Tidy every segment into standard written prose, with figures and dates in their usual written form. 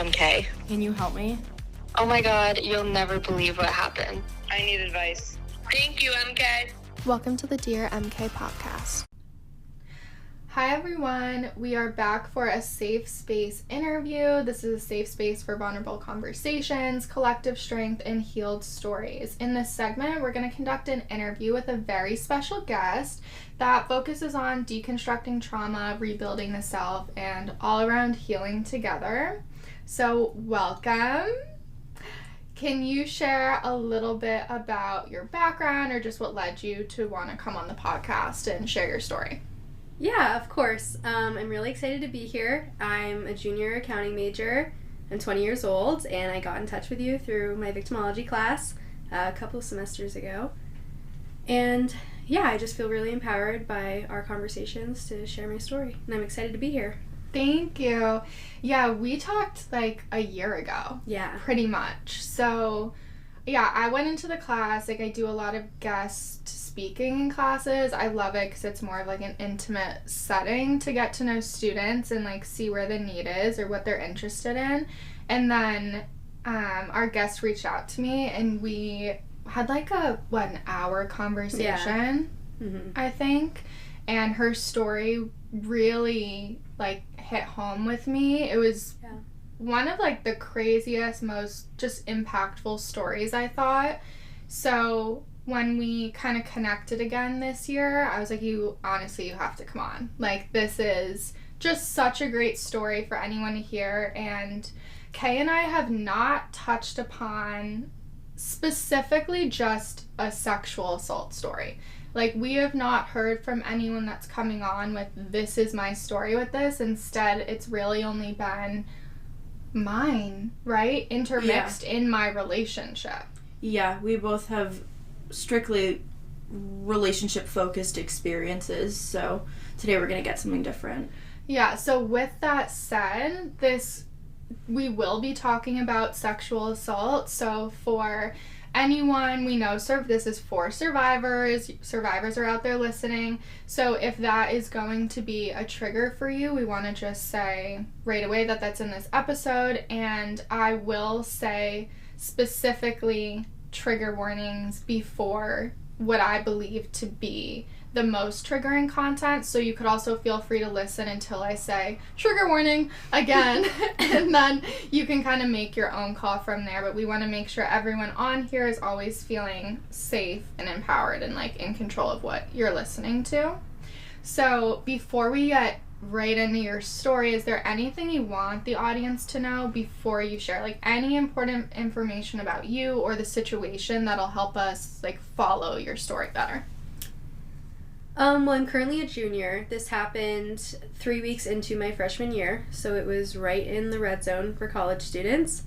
MK. Can you help me? Oh my god, you'll never believe what happened. I need advice. Thank you, MK. Welcome to the Dear MK podcast. Hi everyone, we are back for a safe space interview. This is a safe space for vulnerable conversations, collective strength, and healed stories. In this segment, we're going to conduct an interview with a very special guest that focuses on deconstructing trauma, rebuilding the self, and all around healing together. So welcome. Can you share a little bit about your background or just what led you to want to come on the podcast and share your story? Yeah, of course. I'm really excited to be here. I'm a junior accounting major. I'm 20 years old, and I got in touch with you through my victimology class a couple of semesters ago. And yeah, I just feel really empowered by our conversations to share my story, and I'm excited to be here. Thank you. Yeah, we talked like a year ago. Yeah. Pretty much. So, yeah, I went into the class. Like, I do a lot of guest speaking in classes. I love it because it's more of like an intimate setting to get to know students and like see where the need is or what they're interested in. And then our guest reached out to me and we had like an hour conversation, I think. And her story really like hit home with me. It was one of like the craziest, most just impactful stories, I thought. So when we kind of connected again this year, I was like, you have to come on. Like, this is just such a great story for anyone to hear. And Kay and I have not touched upon specifically just a sexual assault story. Like, we have not heard from anyone that's coming on with, this is my story with this. Instead, it's really only been mine, right? Intermixed in my relationship. Yeah, we both have strictly relationship-focused experiences, so today we're going to get something different. Yeah, so with that said, we will be talking about sexual assault, so for anyone we know, this is for survivors. Survivors are out there listening. So if that is going to be a trigger for you, we want to just say right away that that's in this episode. And I will say specifically trigger warnings before what I believe to be the most triggering content. So you could also feel free to listen until I say trigger warning again. And then you can kind of make your own call from there. But we want to make sure everyone on here is always feeling safe and empowered and like in control of what you're listening to. So before we get right into your story, is there anything you want the audience to know before you share? Like any important information about you or the situation that'll help us like follow your story better? Well, I'm currently a junior. This happened 3 weeks into my freshman year, so it was right in the red zone for college students.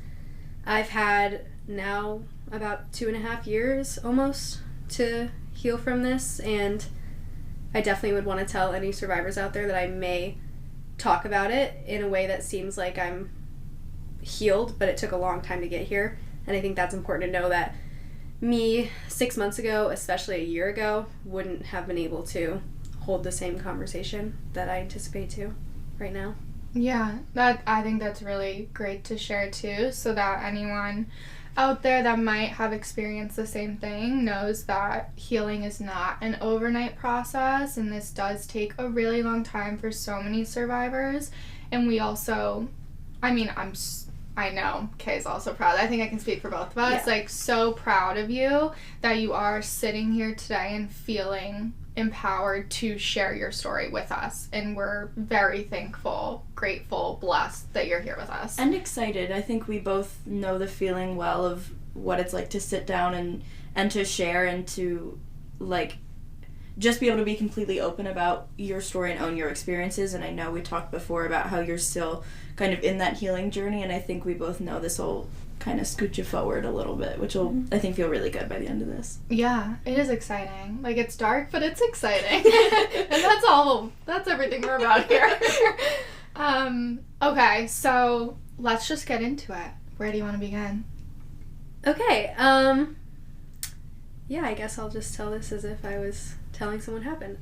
I've had now about 2.5 years almost to heal from this, and I definitely would want to tell any survivors out there that I may talk about it in a way that seems like I'm healed, but it took a long time to get here, and I think that's important to know that me 6 months ago, especially a year ago, wouldn't have been able to hold the same conversation that I anticipate to right now. Yeah, I think that's really great to share too, so that anyone out there that might have experienced the same thing knows that healing is not an overnight process, and this does take a really long time for so many survivors. And we also, I know Kay's also proud. I think I can speak for both of us. Like, so proud of you that you are sitting here today and feeling empowered to share your story with us. And we're very thankful, grateful, blessed that you're here with us. And excited. I think we both know the feeling well of what it's like to sit down and to share and to, like, just be able to be completely open about your story and own your experiences. And I know we talked before about how you're still kind of in that healing journey, and I think we both know this will kind of scoot you forward a little bit, which will, I think, feel really good by the end of this. Yeah, it is exciting. Like, it's dark, but it's exciting. And that's everything we're about here. Okay, so let's just get into it. Where do you want to begin? Okay, yeah, I guess I'll just tell this as if I was telling someone happened.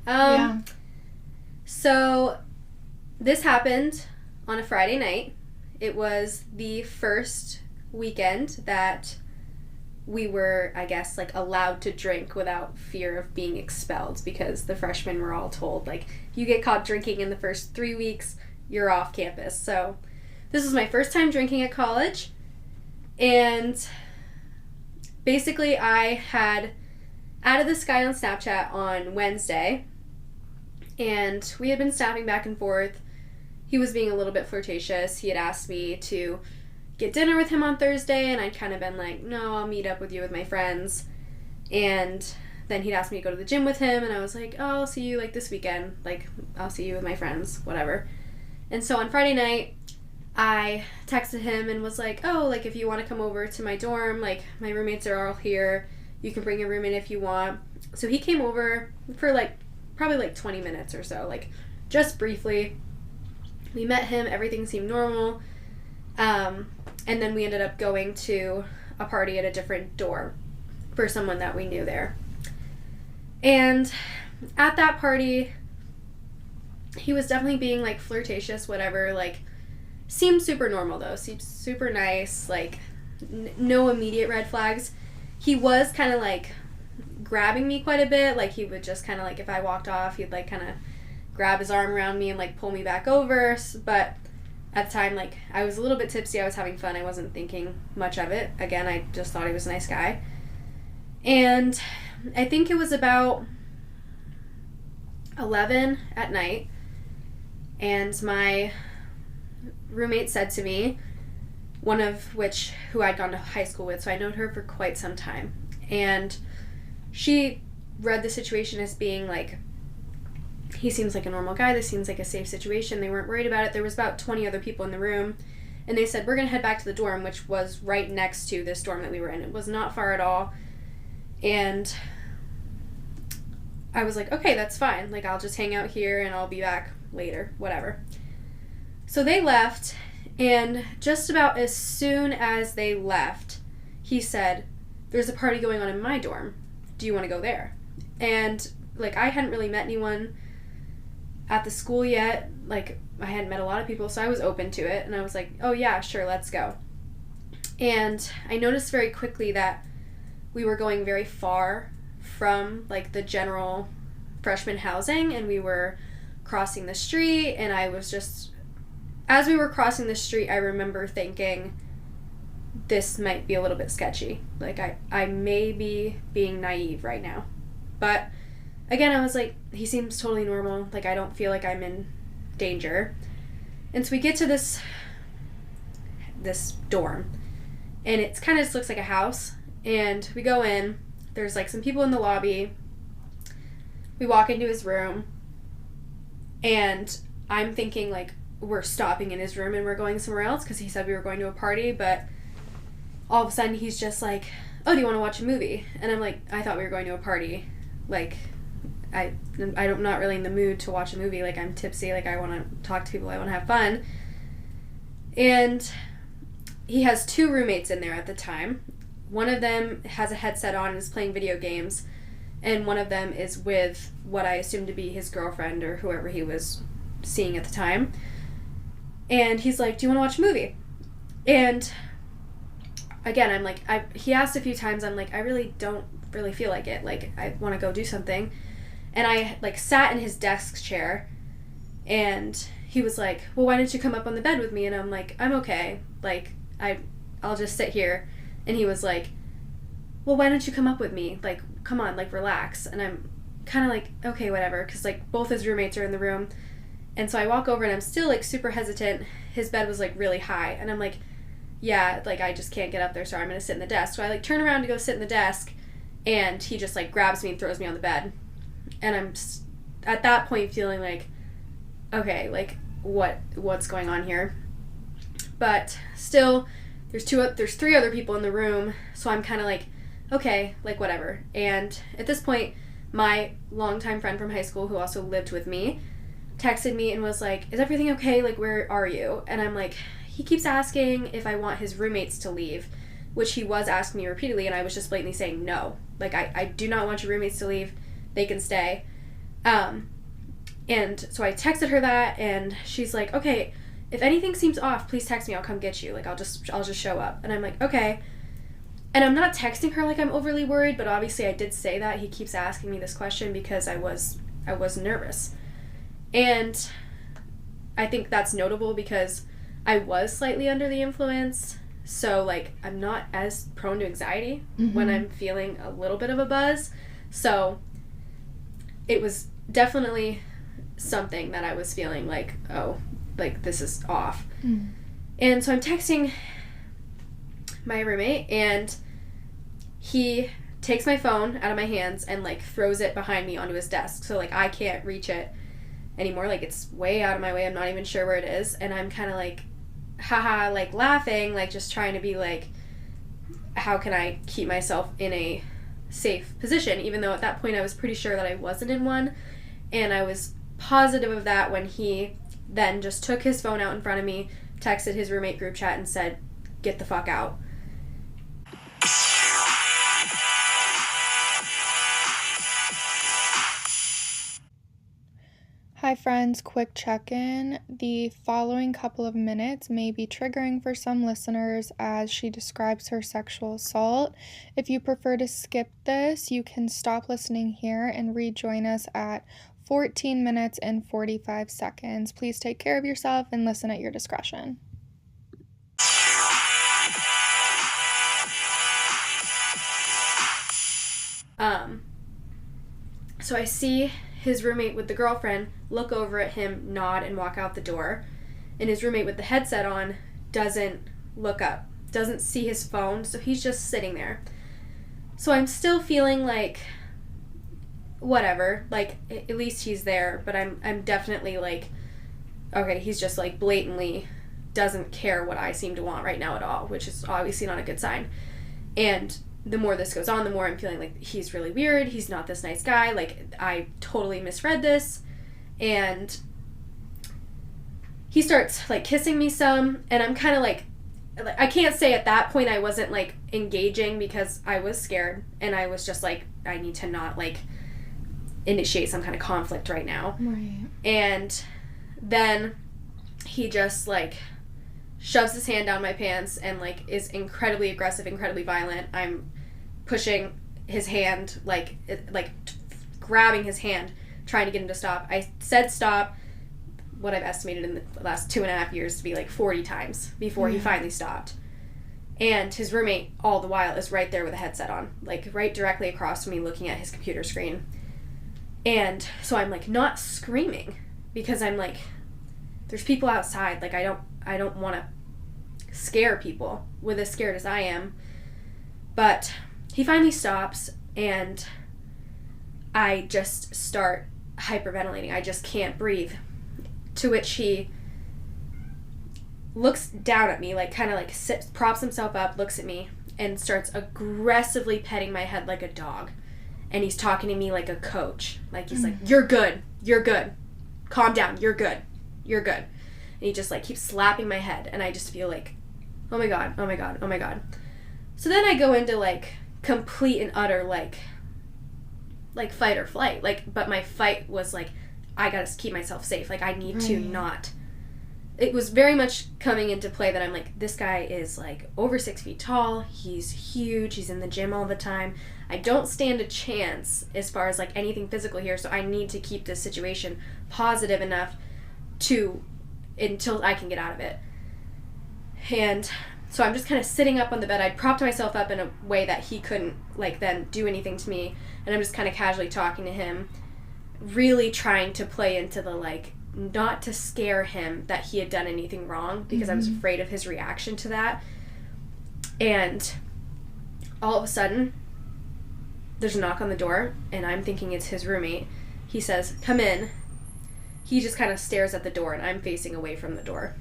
So this happened on a Friday night. it was the first weekend that we were, I guess, like, allowed to drink without fear of being expelled, because the freshmen were all told, like, if you get caught drinking in the first 3 weeks, you're off campus. So this was my first time drinking at college, and basically I had added this guy on Snapchat on Wednesday, and we had been snapping back and forth. He was being a little bit flirtatious. He had asked me to get dinner with him on Thursday, and I'd kind of been like, no, I'll meet up with you with my friends. And then he'd asked me to go to the gym with him, and I was like, oh, I'll see you, like, this weekend. Like, I'll see you with my friends, whatever. And so on Friday night, I texted him and was like, oh, like, if you want to come over to my dorm, like, my roommates are all here. You can bring your roommate if you want. So he came over for, like, probably, like, 20 minutes or so, like, just briefly. We met him. Everything seemed normal. And then we ended up going to a party at a different dorm for someone that we knew there. And at that party, he was definitely being, like, flirtatious, whatever, like, seemed super normal, though. Seemed super nice, like, no immediate red flags. He was kind of, like, grabbing me quite a bit. Like, he would just kind of, like, if I walked off, he'd, like, kind of grab his arm around me and, like, pull me back over. But at the time, like, I was a little bit tipsy. I was having fun. I wasn't thinking much of it. Again, I just thought he was a nice guy. And I think it was about 11 at night, and my roommate said to me, one of which who I'd gone to high school with, so I known her for quite some time, and she read the situation as being like, he seems like a normal guy, this seems like a safe situation, they weren't worried about it. There was about 20 other people in the room, and they said, we're going to head back to the dorm, which was right next to this dorm that we were in. It was not far at all, and I was like, okay, that's fine, like, I'll just hang out here and I'll be back later, whatever. So they left, and just about as soon as they left, he said, there's a party going on in my dorm. Do you want to go there? And, like, I hadn't really met anyone at the school yet. Like, I hadn't met a lot of people, so I was open to it, and I was like, oh yeah, sure, let's go. And I noticed very quickly that we were going very far from, like, the general freshman housing, and we were crossing the street, and I was just, as we were crossing the street, I remember thinking, this might be a little bit sketchy. Like, I may be being naive right now. But, again, I was like, he seems totally normal. Like, I don't feel like I'm in danger. And so we get to this dorm, and it kind of just looks like a house, and we go in. There's, like, some people in the lobby. We walk into his room, and I'm thinking, like, we're stopping in his room and we're going somewhere else because he said we were going to a party, but all of a sudden he's just like, oh, do you want to watch a movie? And I'm like, I thought we were going to a party. Like, I'm not really in the mood to watch a movie. Like, I'm tipsy. Like, I want to talk to people. I want to have fun. And he has 2 roommates in there at the time. One of them has a headset on and is playing video games, and one of them is with what I assume to be his girlfriend or whoever he was seeing at the time. And he's like, do you want to watch a movie? And again, I'm like, he asked a few times, I'm like, I really don't really feel like it. Like, I want to go do something. And I, like, sat in his desk chair, and he was like, well, why don't you come up on the bed with me? And I'm like, I'm okay. Like, I'll just sit here. And he was like, well, why don't you come up with me? Like, come on, like, relax. And I'm kind of like, okay, whatever. Because, like, both his roommates are in the room. And so I walk over, and I'm still, like, super hesitant. His bed was, like, really high. And I'm like, yeah, like, I just can't get up there, so I'm going to sit in the desk. So I, like, turn around to go sit in the desk, and he just, like, grabs me and throws me on the bed. And I'm at that point feeling like, okay, like, what's going on here? But still, there's 3 other people in the room, so I'm kind of like, okay, like, whatever. And at this point, my longtime friend from high school, who also lived with me, texted me and was like, is everything okay? Like, where are you? And I'm like, he keeps asking if I want his roommates to leave, which he was asking me repeatedly, and I was just blatantly saying no. Like, I do not want your roommates to leave. They can stay. And so I texted her that, and she's like, okay, if anything seems off, please text me. I'll come get you. Like, I'll just show up. And I'm like, okay. And I'm not texting her like I'm overly worried, but obviously I did say that. He keeps asking me this question because I was nervous. And I think that's notable because I was slightly under the influence. So, like, I'm not as prone to anxiety when I'm feeling a little bit of a buzz. So, it was definitely something that I was feeling like, oh, like, this is off. And so I'm texting my roommate, and he takes my phone out of my hands and, like, throws it behind me onto his desk. So, like, I can't reach it anymore. Like, it's way out of my way. I'm not even sure where it is. And I'm kind of like, haha, like, laughing, like, just trying to be like, how can I keep myself in a safe position, even though at that point I was pretty sure that I wasn't in one. And I was positive of that when he then just took his phone out in front of me, texted his roommate group chat, and said, get the fuck out. Hi friends, quick check-in. The following couple of minutes may be triggering for some listeners as she describes her sexual assault. If you prefer to skip this, you can stop listening here and rejoin us at 14 minutes and 45 seconds. Please take care of yourself and listen at your discretion. So I see his roommate with the girlfriend look over at him, nod, and walk out the door. And his roommate with the headset on doesn't look up, doesn't see his phone, so he's just sitting there. So I'm still feeling like, whatever, like, at least he's there, but I'm definitely like, okay, he's just, like, blatantly doesn't care what I seem to want right now at all, which is obviously not a good sign. And the more this goes on, the more I'm feeling like he's really weird, he's not this nice guy, like, I totally misread this. And he starts, like, kissing me some, and I'm kind of like, I can't say at that point I wasn't, like, engaging because I was scared, and I was just like, I need to not, like, initiate some kind of conflict right now. Right. And then he just, like, shoves his hand down my pants and, like, is incredibly aggressive, incredibly violent. I'm pushing his hand, like, grabbing his hand, trying to get him to stop. I said stop, what I've estimated in the last 2.5 years to be, like, 40 times before he finally stopped. And his roommate, all the while, is right there with a headset on, like, right directly across from me looking at his computer screen. And so I'm, like, not screaming because I'm like, there's people outside, like, I don't want to scare people with as scared as I am. But he finally stops, and I just start hyperventilating. I just can't breathe. To which he looks down at me, like, kind of, like, props himself up, looks at me, and starts aggressively petting my head like a dog. And he's talking to me like a coach. Like, he's like, you're good. Calm down. You're good. And he just, like, keeps slapping my head. And I just feel like, oh my God. So then I go into, like, complete and utter, like fight or flight. Like, but my fight was, like, I gotta keep myself safe. Like, I need to not. It was very much coming into play that I'm like, this guy is, like, over 6 feet tall. He's huge. He's in the gym all the time. I don't stand a chance as far as, like, anything physical here, so I need to keep this situation positive enough until I can get out of it. And so I'm just kind of sitting up on the bed. I'd propped myself up in a way that he couldn't, like, then do anything to me. And I'm just kind of casually talking to him, really trying to play into the, like, not to scare him that he had done anything wrong, because I was afraid of his reaction to that. And all of a sudden, there's a knock on the door, and I'm thinking it's his roommate. He says, come in. He just kind of stares at the door, and I'm facing away from the door.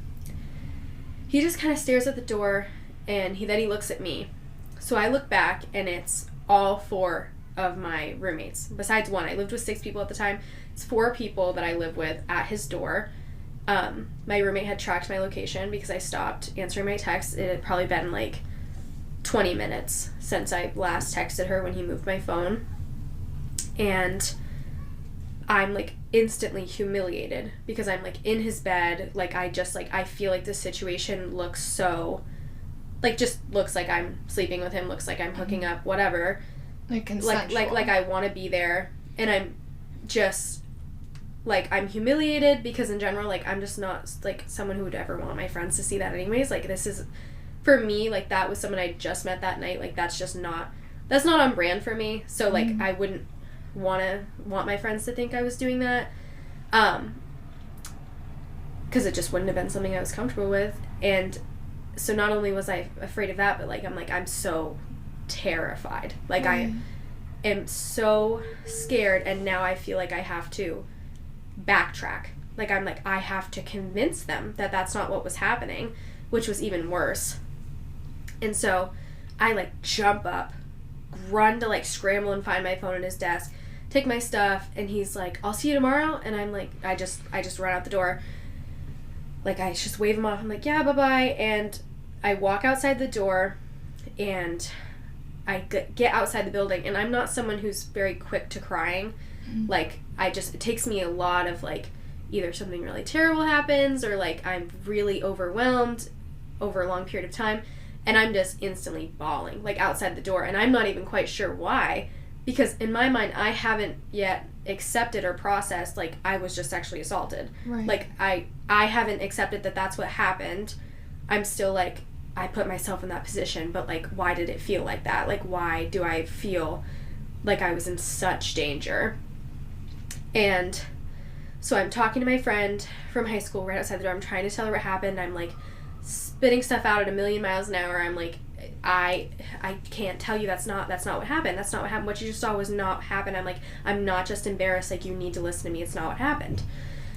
He just kind of stares at the door, and then he looks at me. So I look back, and it's all 4 of my roommates. Besides one, I lived with 6 people at the time. It's 4 people that I live with at his door. My roommate had tracked my location because I stopped answering my texts. It had probably been, like, 20 minutes since I last texted her when he moved my phone. And I'm, like, instantly humiliated because I'm, like, in his bed. Like, I just, like, I feel like this situation looks so, like, just looks like I'm sleeping with him, looks like I'm hooking up, whatever. Like, consensual. Like I want to be there, and I'm just, like, I'm humiliated because in general, like, I'm just not, like, someone who would ever want my friends to see that anyways. Like, this is, for me, like, that was someone I just met that night. Like, that's not on brand for me. So, like, I wouldn't want my friends to think I was doing that. Because it just wouldn't have been something I was comfortable with. And so not only was I afraid of that, but, like, I'm so terrified. Like, I am so scared, and now I feel like I have to backtrack. Like, I'm like, I have to convince them that that's not what was happening, which was even worse. And so I, like, jump up, run to, like, scramble and find my phone in his desk, take my stuff, and he's like, I'll see you tomorrow. And I'm like, I just run out the door. Like, I just wave him off. I'm like, yeah, bye-bye. And I walk outside the door, and I get outside the building, and I'm not someone who's very quick to crying. Like, it takes me a lot of, like, either something really terrible happens, or, like, I'm really overwhelmed over a long period of time, and I'm just instantly bawling, like, outside the door, and I'm not even quite sure why, because in my mind, I haven't yet accepted or processed, like, I was just sexually assaulted. Right. Like, I haven't accepted that that's what happened. I'm still, like, I put myself in that position, but, like, why did it feel like that? Like, why do I feel like I was in such danger? And so I'm talking to my friend from high school right outside the door. I'm trying to tell her what happened. I'm, like, spitting stuff out at 1,000,000 miles an hour. I'm like, I can't tell you that's not what happened. That's not what happened. What you just saw was not happen. I'm like, I'm not just embarrassed. Like, you need to listen to me. It's not what happened.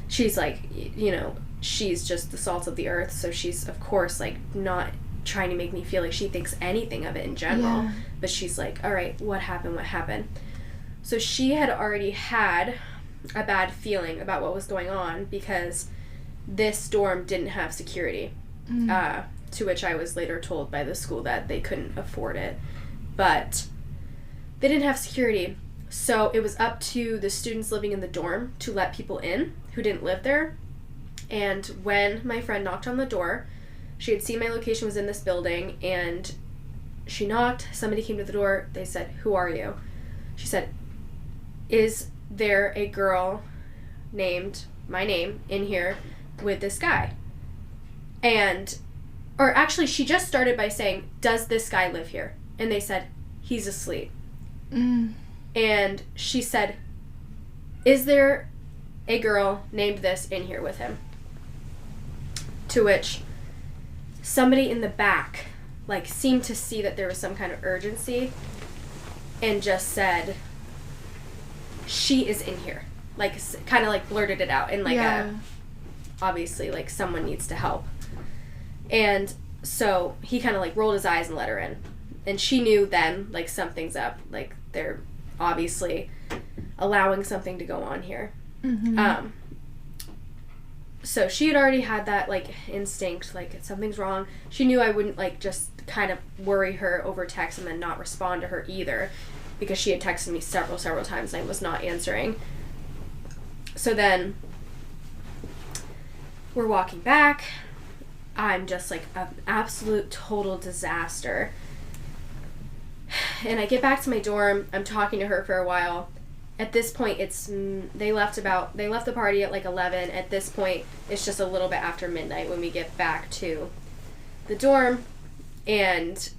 She's like, you know, she's just the salt of the earth. So she's, of course, like, not trying to make me feel like she thinks anything of it in general. Yeah. But she's like, all right, what happened? What happened? So she had already had a bad feeling about what was going on because this dorm didn't have security. To which I was later told by the school that they couldn't afford it. But they didn't have security. So it was up to the students living in the dorm to let people in who didn't live there. And when my friend knocked on the door, she had seen my location was in this building, and she knocked. Somebody came to the door. They said, "Who are you?" She said, "Is there a girl named my name in here with this guy?" Or actually, she just started by saying, "Does this guy live here?" And they said, "He's asleep." And she said, "Is there a girl named this in here with him?" To which somebody in the back, like, seemed to see that there was some kind of urgency and just said, "She is in here." Like, kind of, like, blurted it out in, like, obviously, like, someone needs to help. And so he kind of, like, rolled his eyes and let her in. And she knew then, like, something's up. Like, they're obviously allowing something to go on here. So she had already had that, like, instinct, like, something's wrong. She knew I wouldn't, like, just kind of worry her over text and then not respond to her either, because she had texted me several times and I was not answering. So then we're walking back. I'm just, like, an absolute total disaster. And I get back to my dorm. I'm talking to her for a while. At this point, they left the party at, like, 11. At this point, it's just a little bit after midnight when we get back to the dorm, and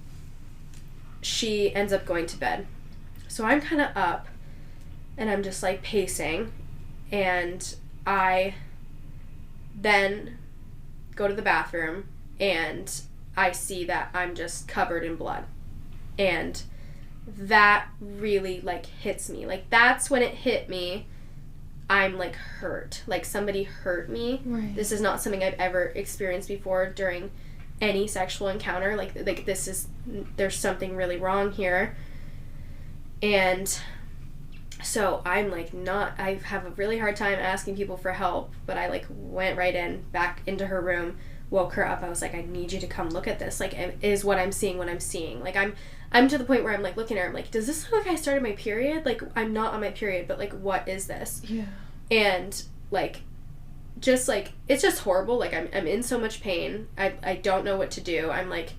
she ends up going to bed. So I'm kind of up, and I'm just, like, pacing, and I then go to the bathroom, and I see that I'm just covered in blood. And that really, like, hits me. Like, that's when it hit me. I'm, like, hurt. Like, somebody hurt me. Right. This is not something I've ever experienced before during any sexual encounter. Like there's something really wrong here. And so I'm, like, I have a really hard time asking people for help, but I, like, went right back into her room, woke her up. I was like, I need you to come look at this. Like, is what I'm seeing what I'm seeing? Like, I'm to the point where I'm, like, looking at her, I'm like, does this look like I started my period? Like, I'm not on my period, but, like, what is this? Yeah. And, like, just, like, it's just horrible. Like, I'm in so much pain. I don't know what to do. I'm, like,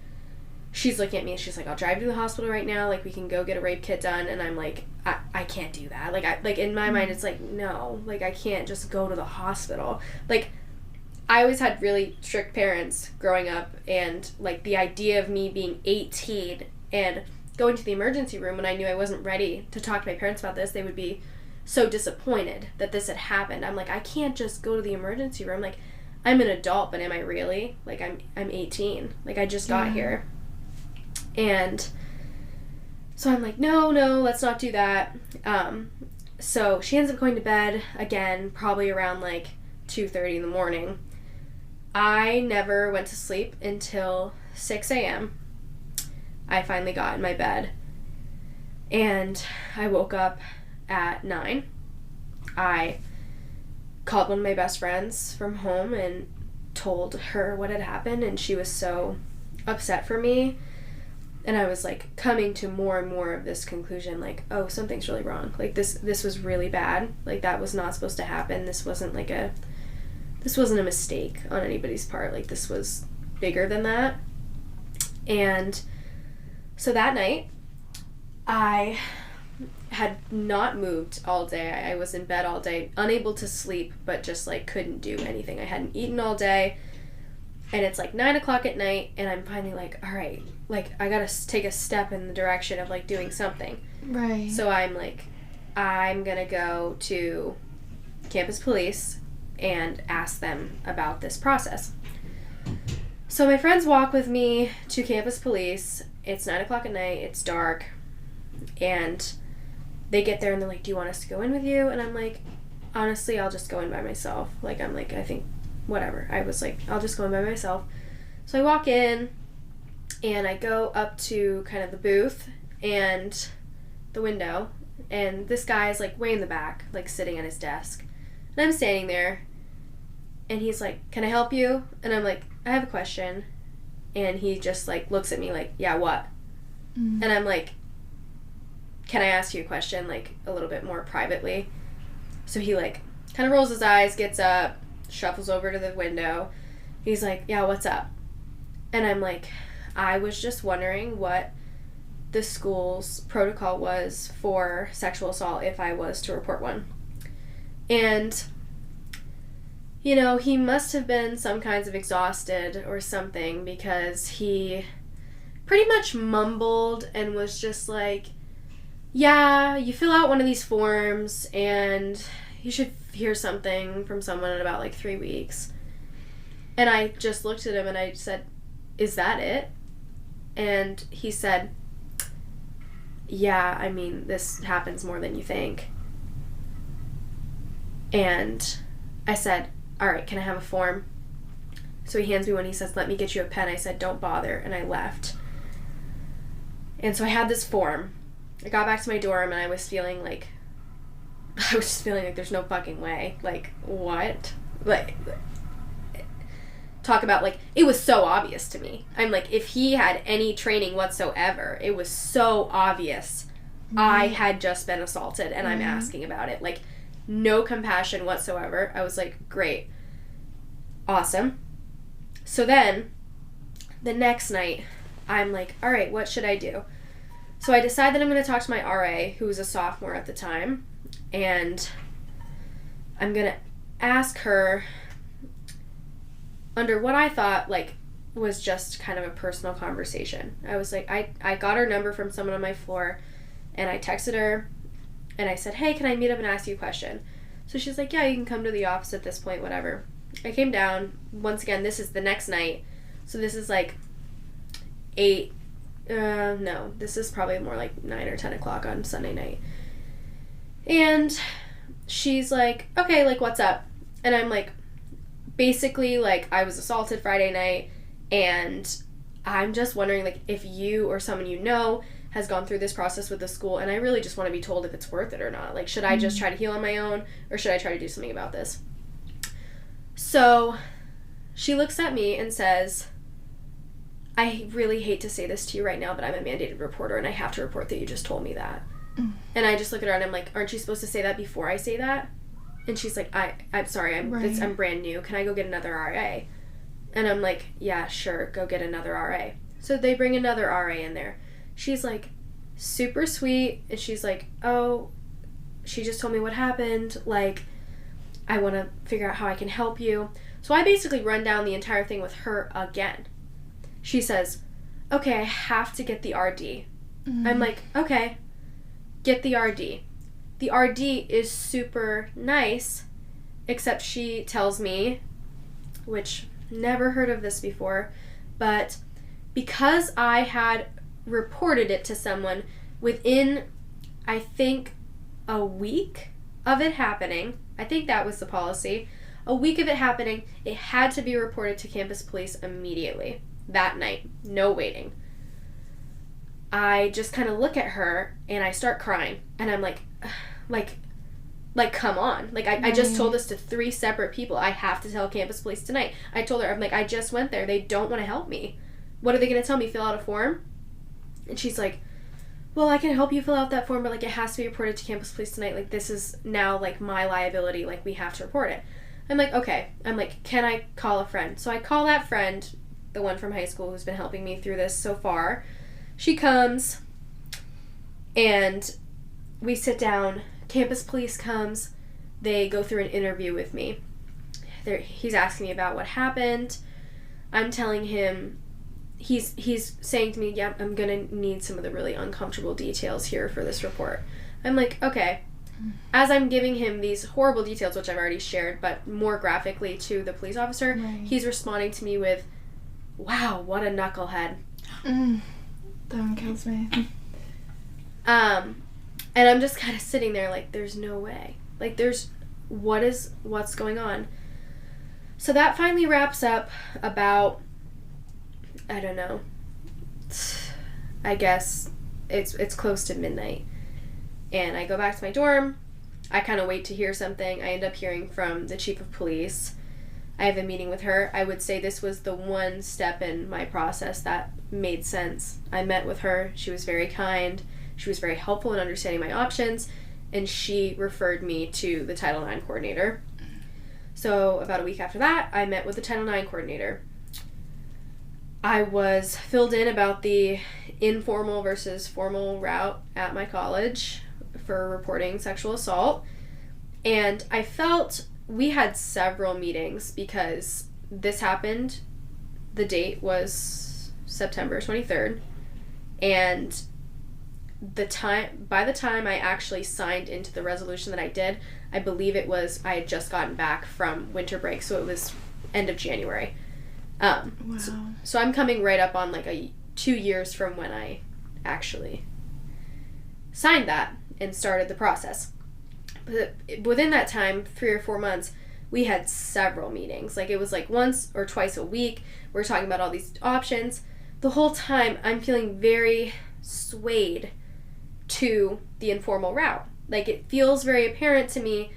she's looking at me and she's like, I'll drive you to the hospital right now. Like, we can go get a rape kit done. And I'm like, I can't do that. Like, in my mind, it's like, no. Like, I can't just go to the hospital. Like, I always had really strict parents growing up. And, like, the idea of me being 18 and going to the emergency room when I knew I wasn't ready to talk to my parents about this, they would be so disappointed that this had happened. I'm like, I can't just go to the emergency room. Like, I'm an adult, but am I really? Like, I'm 18. Like, I just got here. And so I'm like, no, let's not do that. So she ends up going to bed again, probably around, like, 2:30 in the morning. I never went to sleep until 6 a.m. I finally got in my bed. And I woke up at 9. I called one of my best friends from home and told her what had happened, and she was so upset for me. And I was, like, coming to more and more of this conclusion, like, oh, something's really wrong. Like, this was really bad. Like, that was not supposed to happen. This wasn't a mistake on anybody's part. Like, this was bigger than that. And so that night, I had not moved all day. I was in bed all day, unable to sleep, but just, like, couldn't do anything. I hadn't eaten all day, and it's, like, 9 o'clock at night, and I'm finally like, all right, like, I gotta take a step in the direction of, like, doing something. Right. So I'm like, I'm gonna go to campus police and ask them about this process. So my friends walk with me to campus police. It's 9 o'clock at night. It's dark. And they get there and they're like, do you want us to go in with you? And I'm like, honestly, I'll just go in by myself. Like, I'm like, I think, whatever. I was like, I'll just go in by myself. So I walk in and I go up to kind of the booth and the window. And this guy is, like, way in the back, like, sitting at his desk. And I'm standing there. And he's like, can I help you? And I'm like, I have a question. And he just, like, looks at me like, yeah, what? And I'm like, can I ask you a question, like, a little bit more privately? So he, like, kind of rolls his eyes, gets up, shuffles over to the window. He's like, yeah, what's up? And I'm like, I was just wondering what the school's protocol was for sexual assault if I was to report one. And, you know, he must have been some kinds of exhausted or something, because he pretty much mumbled and was just like, yeah, you fill out one of these forms and you should hear something from someone in about, like, 3 weeks. And I just looked at him and I said, is that it? And he said, yeah, I mean, this happens more than you think. And I said, all right, can I have a form? So he hands me one. He says, let me get you a pen. I said, don't bother. And I left. And so I had this form. I got back to my dorm and I was just feeling like there's no fucking way. Like, what? Like, talk about, like, it was so obvious to me. I'm like, if he had any training whatsoever, it was so obvious I had just been assaulted and I'm asking about it. Like, no compassion whatsoever. I was like, great. Awesome. So then, the next night, I'm like, all right, what should I do? So I decide that I'm going to talk to my RA, who was a sophomore at the time, and I'm going to ask her under what I thought, like, was just kind of a personal conversation. I was like, I got her number from someone on my floor, and I texted her, and I said, hey, can I meet up and ask you a question? So she's like, yeah, you can come to the office at this point, whatever. I came down. Once again, this is the next night. So this is like 8, no, this is probably more like 9 or 10 o'clock on Sunday night. And she's like, okay, like, what's up? And I'm like, basically, like, I was assaulted Friday night, and I'm just wondering, like, if you or someone you know has gone through this process with the school, and I really just want to be told if it's worth it or not. Like, should I just try to heal on my own, or should I try to do something about this? So she looks at me and says, I really hate to say this to you right now, but I'm a mandated reporter, and I have to report that you just told me that. And I just look at her and I'm like, aren't you supposed to say that before I say that? And she's like, I'm sorry, I'm brand new. Can I go get another RA? And I'm like, yeah, sure, go get another RA. So they bring another RA in there. She's like, super sweet, and she's like, oh, she just told me what happened, like, I want to figure out how I can help you. So I basically run down the entire thing with her again. She says, okay, I have to get the RD. I'm like, okay, get the RD. The RD is super nice, except she tells me, which never heard of this before, but because I had reported it to someone within, I think, a week of it happening, I think that was the policy, a week of it happening, it had to be reported to campus police immediately, that night, no waiting. I just kind of look at her and I start crying, and I'm like, come on. Like, I just told this to 3 separate people. I have to tell campus police tonight. I told her, I'm like, I just went there. They don't want to help me. What are they going to tell me? Fill out a form? And she's like, well, I can help you fill out that form, but, like, it has to be reported to campus police tonight. Like, this is now, like, my liability. Like, we have to report it. I'm like, okay. I'm like, can I call a friend? So I call that friend, the one from high school who's been helping me through this so far. She comes, and we sit down. Campus police comes. They go through an interview with me. He's asking me about what happened. I'm telling him, he's saying to me, yeah, I'm going to need some of the really uncomfortable details here for this report. I'm like, okay. As I'm giving him these horrible details, which I've already shared, but more graphically to the police officer, he's responding to me with, wow, what a knucklehead. That one kills me. And I'm just kind of sitting there like, there's no way. Like, what's going on? So that finally wraps up about, I don't know, I guess it's close to midnight. And I go back to my dorm. I kind of wait to hear something. I end up hearing from the chief of police. I have a meeting with her. I would say this was the one step in my process that made sense. I met with her. She was very kind. She was very helpful in understanding my options, and she referred me to the Title IX coordinator. So about a week after that, I met with the Title IX coordinator. I was filled in about the informal versus formal route at my college for reporting sexual assault, and I felt we had several meetings because this happened. The date was September 23rd, and by the time I actually signed into the resolution that I did, I believe it was, I had just gotten back from winter break, so it was end of January. Wow. So I'm coming right up on like 2 years from when I actually signed that and started the process. But within that time, 3 or 4 months, we had several meetings. Like, it was like once or twice a week. We're talking about all these options. The whole time, I'm feeling very swayed to the informal route. Like, it feels very apparent to me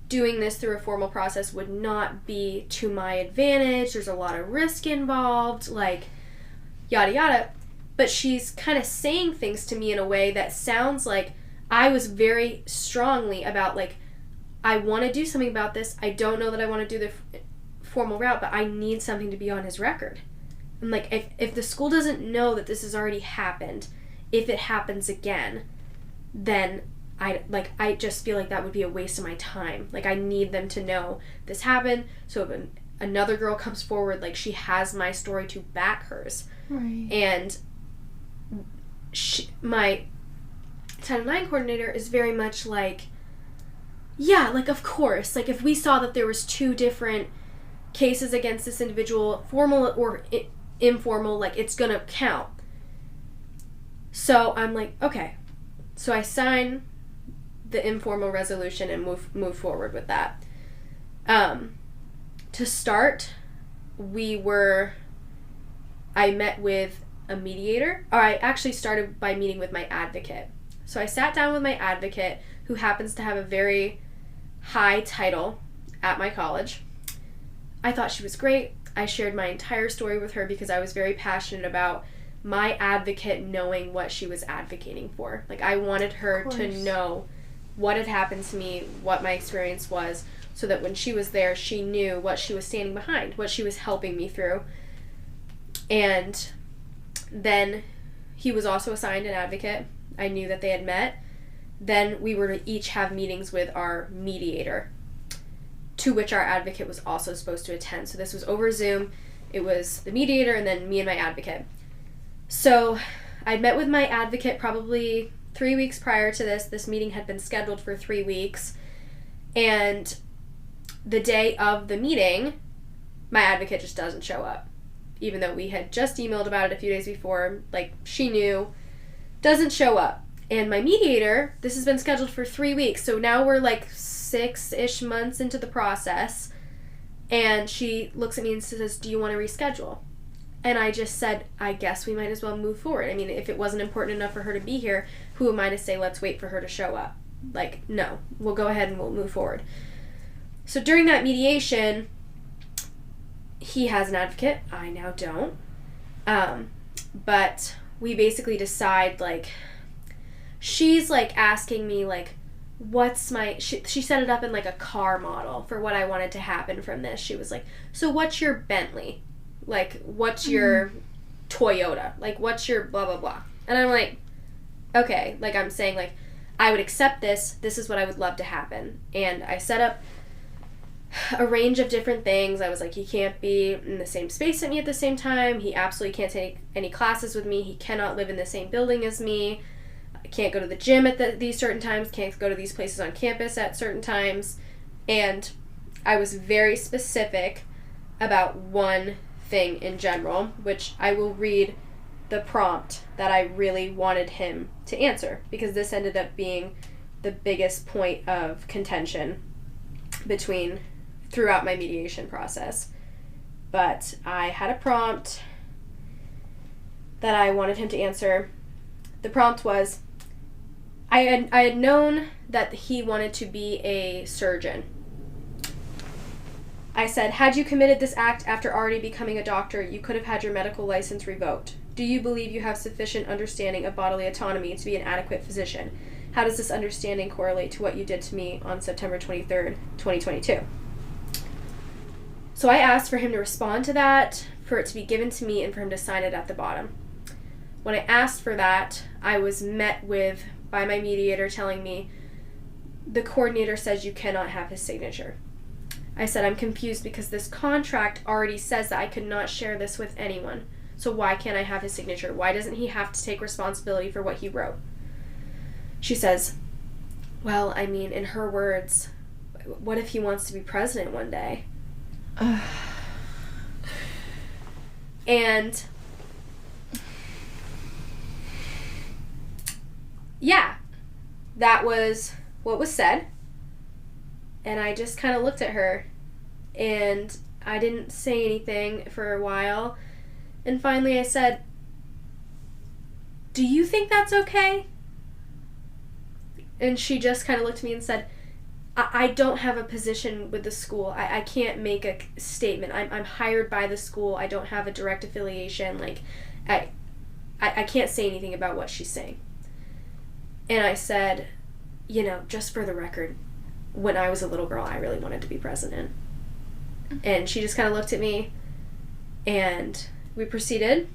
doing this through a formal process would not be to my advantage. There's a lot of risk involved, like, yada yada. But she's kind of saying things to me in a way that sounds like I was very strongly about, like, I want to do something about this. I don't know that I want to do the formal route, but I need something to be on his record. I'm like, if the school doesn't know that this has already happened, if it happens again, then I just feel like that would be a waste of my time. Like, I need them to know this happened, so if another girl comes forward, like, she has my story to back hers. Right. And my Title IX coordinator is very much like, yeah, like, of course, like, if we saw that there was 2 different cases against this individual, formal or informal, like, it's gonna count. So I'm like, okay. So I sign the informal resolution and move forward with that. To start, I met with a mediator, or I actually started by meeting with my advocate. So I sat down with my advocate, who happens to have a very high title at my college. I thought she was great. I shared my entire story with her because I was very passionate about my advocate knowing what she was advocating for. Like, I wanted her to know what had happened to me, what my experience was, so that when she was there, she knew what she was standing behind, what she was helping me through. And then he was also assigned an advocate. I knew that they had met. Then we were to each have meetings with our mediator, to which our advocate was also supposed to attend. So this was over Zoom. It was the mediator and then me and my advocate. So I'd met with my advocate probably 3 weeks prior to this. This meeting had been scheduled for 3 weeks. And the day of the meeting, my advocate just doesn't show up. Even though we had just emailed about it a few days before, like, she knew, doesn't show up. And my mediator, this has been scheduled for 3 weeks, so now we're like 6-ish months into the process, and she looks at me and says, do you want to reschedule? And I just said, I guess we might as well move forward. I mean, if it wasn't important enough for her to be here, who am I to say, let's wait for her to show up? Like, no, we'll go ahead and we'll move forward. So during that mediation, he has an advocate. I now don't. But we basically decide, like, she's, like, asking me, like, what's my... She set it up in, like, a car model for what I wanted to happen from this. She was like, so what's your Bentley? Like, what's your Toyota? Like, what's your blah, blah, blah? And I'm like, okay. Like, I'm saying, like, I would accept this. This is what I would love to happen. And I set up a range of different things. I was like, he can't be in the same space as me at the same time. He absolutely can't take any classes with me. He cannot live in the same building as me. I can't go to the gym at these certain times. Can't go to these places on campus at certain times. And I was very specific about one thing in general, which I will read the prompt that I really wanted him to answer, because this ended up being the biggest point of contention throughout my mediation process. But I had a prompt that I wanted him to answer. The prompt was, I had known that he wanted to be a surgeon. I said, had you committed this act after already becoming a doctor, you could have had your medical license revoked. Do you believe you have sufficient understanding of bodily autonomy to be an adequate physician? How does this understanding correlate to what you did to me on September 23rd, 2022? So I asked for him to respond to that, for it to be given to me, and for him to sign it at the bottom. When I asked for that, I was met by my mediator telling me, the coordinator says you cannot have his signature. I said, I'm confused because this contract already says that I could not share this with anyone. So why can't I have his signature? Why doesn't he have to take responsibility for what he wrote? She says, well, I mean, in her words, what if he wants to be president one day? And yeah, that was what was said. And I just kind of looked at her, and I didn't say anything for a while. And finally I said, do you think that's okay? And she just kind of looked at me and said, I don't have a position with the school. I can't make a statement. I'm hired by the school. I don't have a direct affiliation. Like, I can't say anything about what she's saying. And I said, you know, just for the record, when I was a little girl, I really wanted to be president. And she just kind of looked at me, and we proceeded.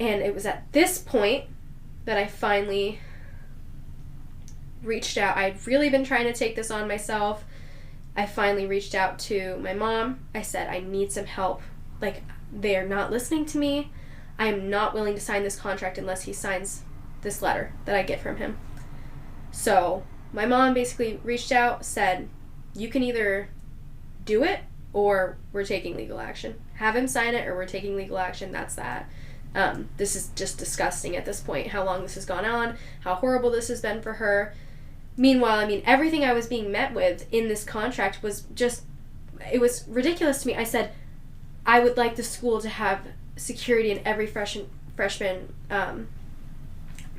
And it was at this point that I finally reached out. I'd really been trying to take this on myself. I finally reached out to my mom. I said, I need some help. Like, they are not listening to me. I am not willing to sign this contract unless he signs this letter that I get from him. So my mom basically reached out, said, you can either do it or we're taking legal action. Have him sign it or we're taking legal action. That's that. This is just disgusting at this point, how long this has gone on, how horrible this has been for her. Meanwhile, I mean, everything I was being met with in this contract was just, it was ridiculous to me. I said, I would like the school to have security in every freshman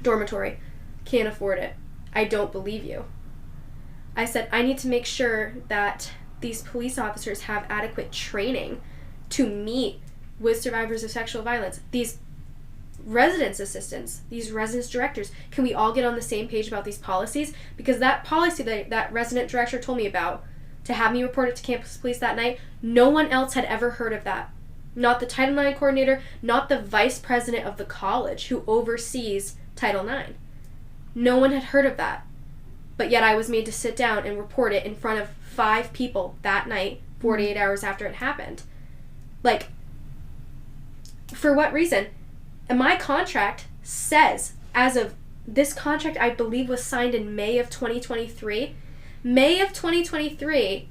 dormitory. Can't afford it. I don't believe you. I said, I need to make sure that these police officers have adequate training to meet with survivors of sexual violence. These residence assistants, these residence directors, can we all get on the same page about these policies? Because that policy that resident director told me about, to have me report it to campus police that night, no one else had ever heard of that. Not the Title IX coordinator, not the vice president of the college who oversees Title IX. No one had heard of that. But yet I was made to sit down and report it in front of 5 people that night, 48 hours after it happened. Like, for what reason? And my contract says, as of this contract, I believe was signed in May of 2023. May of 2023,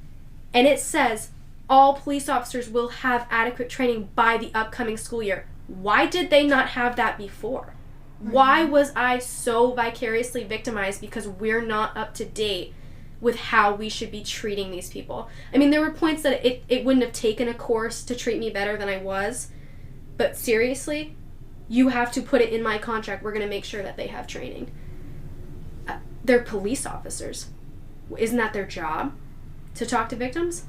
and it says all police officers will have adequate training by the upcoming school year. Why did they not have that before? Why was I so vicariously victimized because we're not up to date with how we should be treating these people? I mean, there were points that it wouldn't have taken a course to treat me better than I was, but seriously, you have to put it in my contract. We're going to make sure that they have training. They're police officers. Isn't that their job? To talk to victims?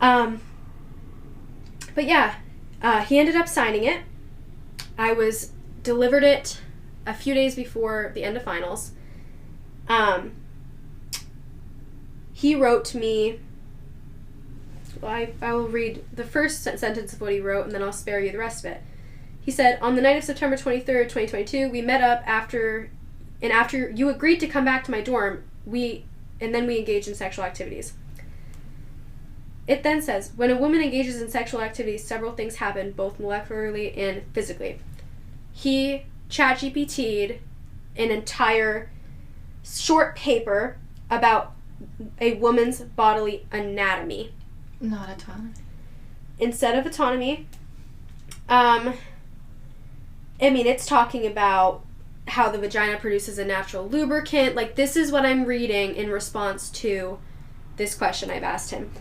But yeah, he ended up signing it. I was delivered it a few days before the end of finals. He wrote to me, I will read the first sentence of what he wrote, and then I'll spare you the rest of it. He said, on the night of September 23rd, 2022, we met up after you agreed to come back to my dorm, and then we engaged in sexual activities. It then says, when a woman engages in sexual activities, several things happen, both molecularly and physically. He ChatGPT'd an entire short paper about a woman's bodily anatomy. Not autonomy. Instead of autonomy, it's talking about how the vagina produces a natural lubricant. Like, this is what I'm reading in response to this question I've asked him.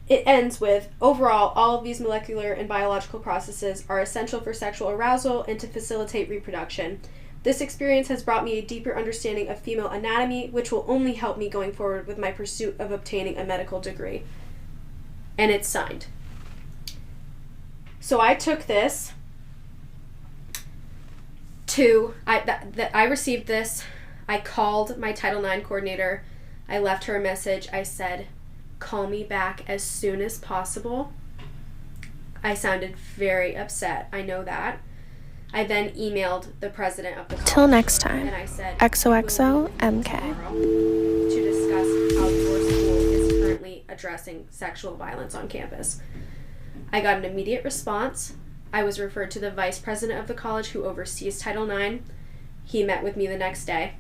It ends with, overall, all of these molecular and biological processes are essential for sexual arousal and to facilitate reproduction. This experience has brought me a deeper understanding of female anatomy, which will only help me going forward with my pursuit of obtaining a medical degree. And it's signed. So I took this I received this. I called my Title IX coordinator. I left her a message. I said, call me back as soon as possible. I sounded very upset. I know that. I then emailed the president of the college. Till next time. And I said, XOXO MK. To discuss how your school is currently addressing sexual violence on campus. I got an immediate response. I was referred to the vice president of the college who oversees Title IX. He met with me the next day.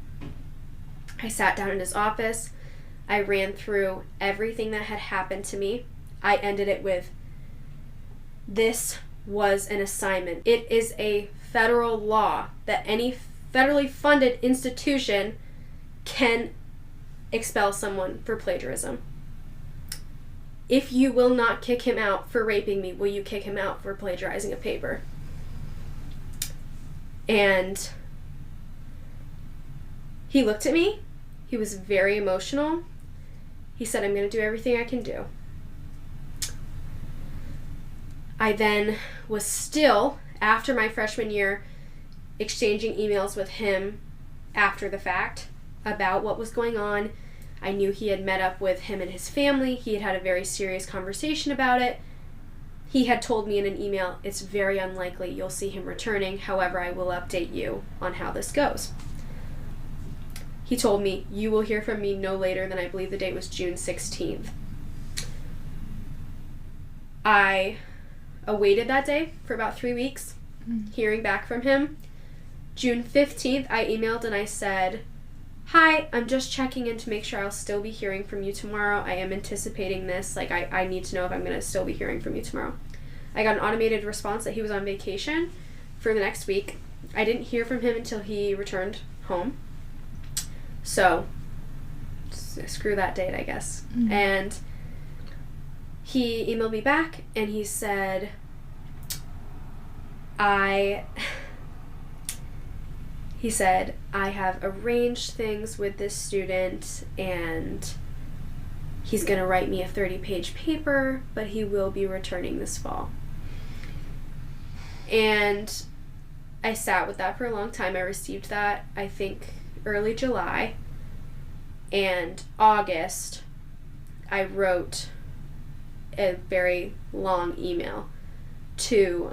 I sat down in his office. I ran through everything that had happened to me. I ended it with, this was an assignment. It is a federal law that any federally funded institution can expel someone for plagiarism. If you will not kick him out for raping me, will you kick him out for plagiarizing a paper? And he looked at me. He was very emotional. He said, I'm going to do everything I can do. I then was still, after my freshman year, exchanging emails with him after the fact about what was going on. I knew he had met up with him and his family. He had had a very serious conversation about it. He had told me in an email, it's very unlikely you'll see him returning. However, I will update you on how this goes. He told me, you will hear from me no later than, I believe the date was June 16th. I awaited that day for about 3 weeks, hearing back from him. June 15th, I emailed and I said, hi, I'm just checking in to make sure I'll still be hearing from you tomorrow. I am anticipating this. Like, I need to know if I'm going to still be hearing from you tomorrow. I got an automated response that he was on vacation for the next week. I didn't hear from him until he returned home. So, screw that date, I guess. Mm-hmm. And he emailed me back and he said, He said, I have arranged things with this student and he's going to write me a 30-page paper, but he will be returning this fall. And I sat with that for a long time. I received that, I think, early July. And August, I wrote a very long email to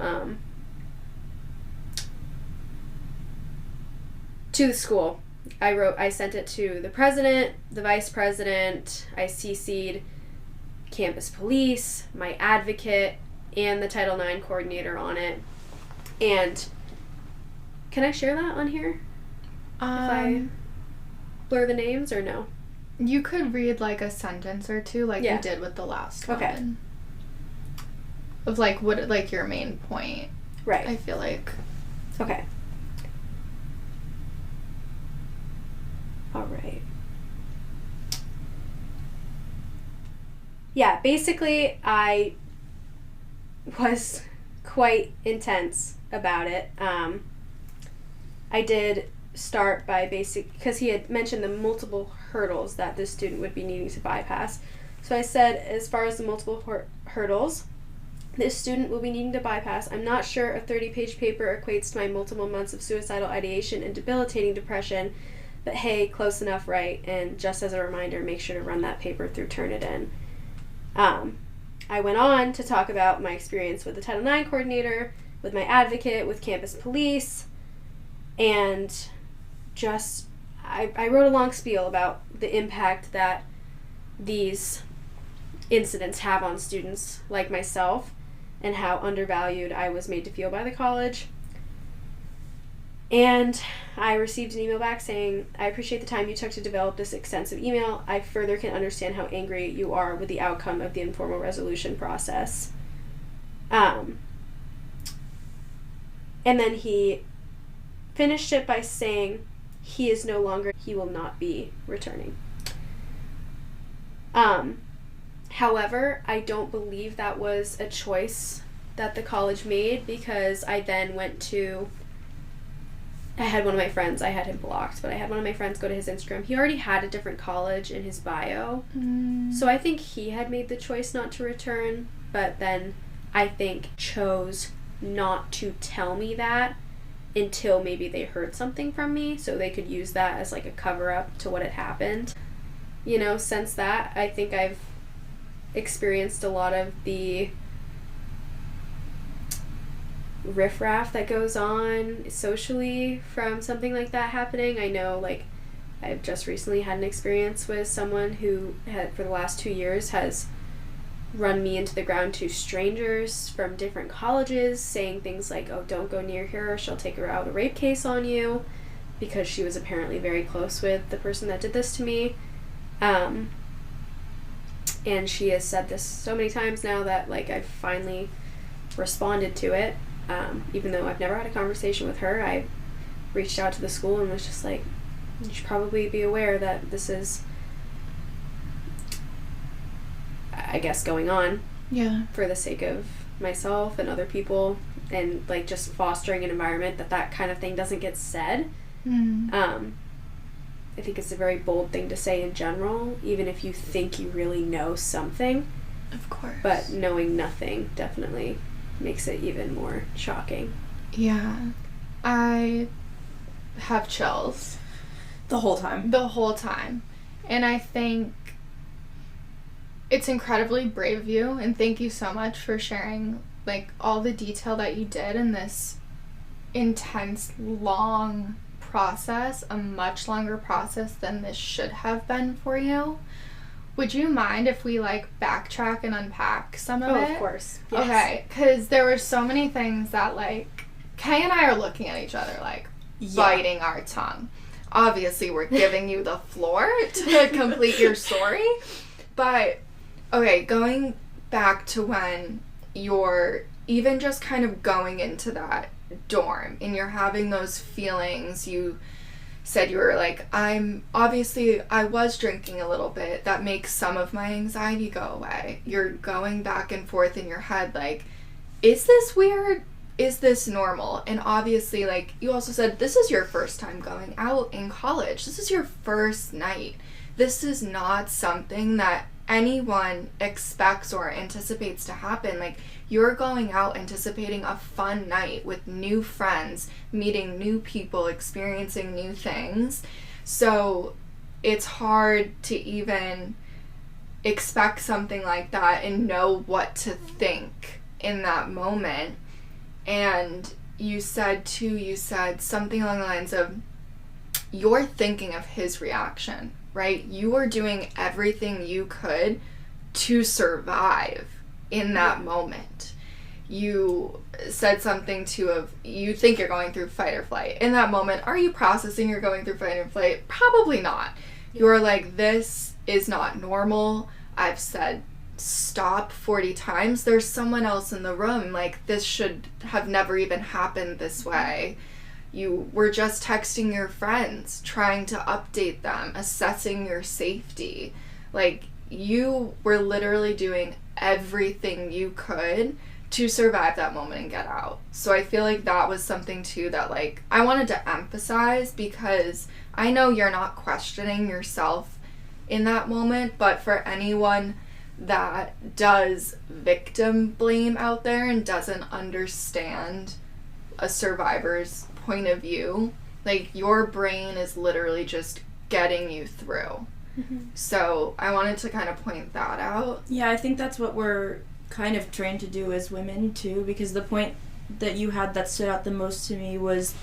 the school. I sent it to the president, the vice president, I CC'd campus police, my advocate, and the Title IX coordinator on it. And can I share that on here? If I blur the names or no? You could read like a sentence or two like you did with the last one. Of like what like your main point. Right. I feel like. Okay. All right. Yeah, basically I was quite intense about it. I did start by because he had mentioned the multiple hurdles that this student would be needing to bypass. So I said, as far as the multiple hurdles this student will be needing to bypass, I'm not sure a 30-page paper equates to my multiple months of suicidal ideation and debilitating depression, but hey, close enough, right? And just as a reminder, make sure to run that paper through Turnitin. I went on to talk about my experience with the Title IX coordinator, with my advocate, with campus police, and just, I wrote a long spiel about the impact that these incidents have on students like myself and how undervalued I was made to feel by the college. And I received an email back saying, I appreciate the time you took to develop this extensive email. I further can understand how angry you are with the outcome of the informal resolution process. And then he finished it by saying he will not be returning. However, I don't believe that was a choice that the college made, because I then I had one of my friends, I had him blocked, but I had one of my friends go to his Instagram. He already had a different college in his bio. So I think he had made the choice not to return, but then I think chose not to tell me that until maybe they heard something from me, so they could use that as like a cover-up to what had happened. You know, since that, I think I've experienced a lot of the riffraff that goes on socially from something like that happening. I know, like, I've just recently had an experience with someone who had, for the last 2 years, has run me into the ground to strangers from different colleges, saying things like, oh, don't go near her, or she'll take her out a rape case on you, because she was apparently very close with the person that did this to me. And she has said this so many times now that, like, I've finally responded to it. Even though I've never had a conversation with her, I reached out to the school and was just like, you should probably be aware that this is, I guess, going on for the sake of myself and other people, and like just fostering an environment that kind of thing doesn't get said. I think it's a very bold thing to say in general, even if you think you really know something. Of course. But knowing nothing definitely makes it even more shocking. Yeah. I have chills. The whole time. And I think it's incredibly brave of you, and thank you so much for sharing, like, all the detail that you did in this intense, long process, a much longer process than this should have been for you. Would you mind if we, like, backtrack and unpack some of it? Oh, of course. Yes. Okay, because there were so many things that, like, Kay and I are looking at each other, like, biting our tongue. Obviously, we're giving you the floor to complete your story. But, okay, going back to when you're even just kind of going into that dorm and you're having those feelings, you said you were like, I was drinking a little bit. That makes some of my anxiety go away. You're going back and forth in your head, like, is this weird? Is this normal? And obviously, like, you also said this is your first time going out in college. This is your first night. This is not something that anyone expects or anticipates to happen. Like, you're going out anticipating a fun night with new friends, meeting new people, experiencing new things. So it's hard to even expect something like that and know what to think in that moment. And you said something along the lines of, you're thinking of his reaction, right? You were doing everything you could to survive in that moment. You said something you think you're going through fight or flight. In that moment, are you processing you're going through fight or flight? Probably not. Yeah. You're like, this is not normal. I've said stop 40 times. There's someone else in the room. Like, this should have never even happened this way. You were just texting your friends, trying to update them, assessing your safety. Like, you were literally doing everything you could to survive that moment and get out. So I feel like that was something too that, like, I wanted to emphasize, because I know you're not questioning yourself in that moment, but for anyone that does victim blame out there and doesn't understand a survivor's point of view, like, your brain is literally just getting you through. Mm-hmm. So I wanted to kind of point that out. Yeah, I think that's what we're kind of trained to do as women too, because the point that you had that stood out the most to me was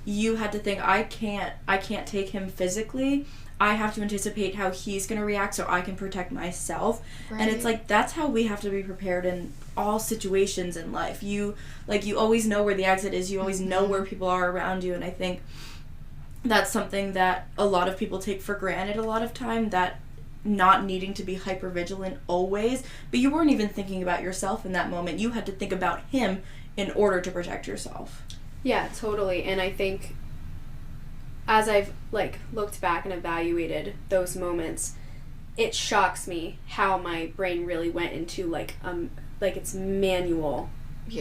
you had to think, I can't take him physically. I have to anticipate how he's going to react so I can protect myself. Right. And it's like, that's how we have to be prepared in all situations in life. You always know where the exit is. You always know where people are around you. And I think that's something that a lot of people take for granted a lot of time, that not needing to be hypervigilant always. But you weren't even thinking about yourself in that moment. You had to think about him in order to protect yourself. Yeah, totally. And I think as I've, like, looked back and evaluated those moments, it shocks me how my brain really went into, like its manual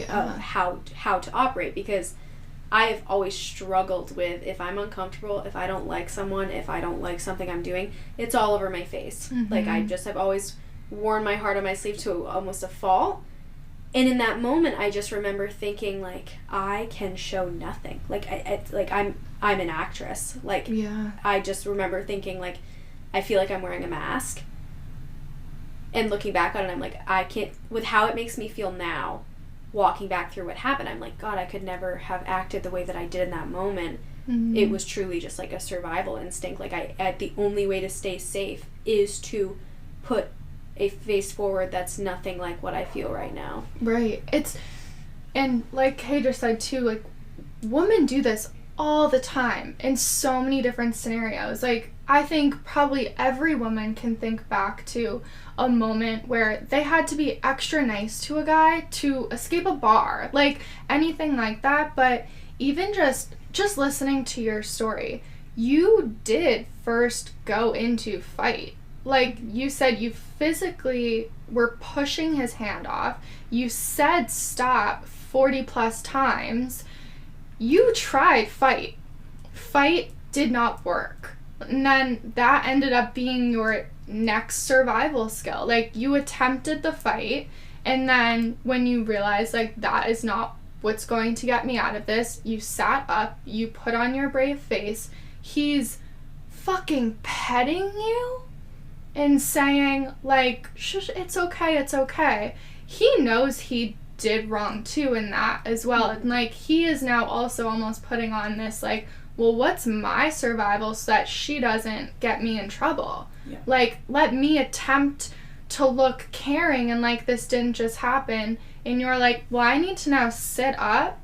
of how to operate, because I have always struggled with, if I'm uncomfortable, if I don't like someone, if I don't like something I'm doing, it's all over my face. Mm-hmm. Like, I've always worn my heart on my sleeve to almost a fault. And in that moment, I just remember thinking, like, I can show nothing. Like, I'm an actress. Like, yeah. I just remember thinking, like, I feel like I'm wearing a mask. And looking back on it, I'm like, I can't, with how it makes me feel now, walking back through what happened, I'm like, God, I could never have acted the way that I did in that moment. Mm-hmm. It was truly just like a survival instinct. Like, the only way to stay safe is to put a face forward that's nothing like what I feel right now. Right. And like Kay just said too, like, women do this all the time in so many different scenarios. Like, I think probably every woman can think back to a moment where they had to be extra nice to a guy to escape a bar, like anything like that. But even just listening to your story, you did first go into fight. Like you said, you physically were pushing his hand off. You said stop 40 plus times. You tried fight. Fight did not work. And then that ended up being your next survival skill. Like, you attempted the fight, and then when you realized, like, that is not what's going to get me out of this, you sat up, you put on your brave face. He's fucking petting you and saying, like, shush, it's okay. He knows he did wrong too in that as well. And, like, he is now also almost putting on this, like, well, what's my survival so that she doesn't get me in trouble? Yeah. Like, let me attempt to look caring and like this didn't just happen. And you're like, well, I need to now sit up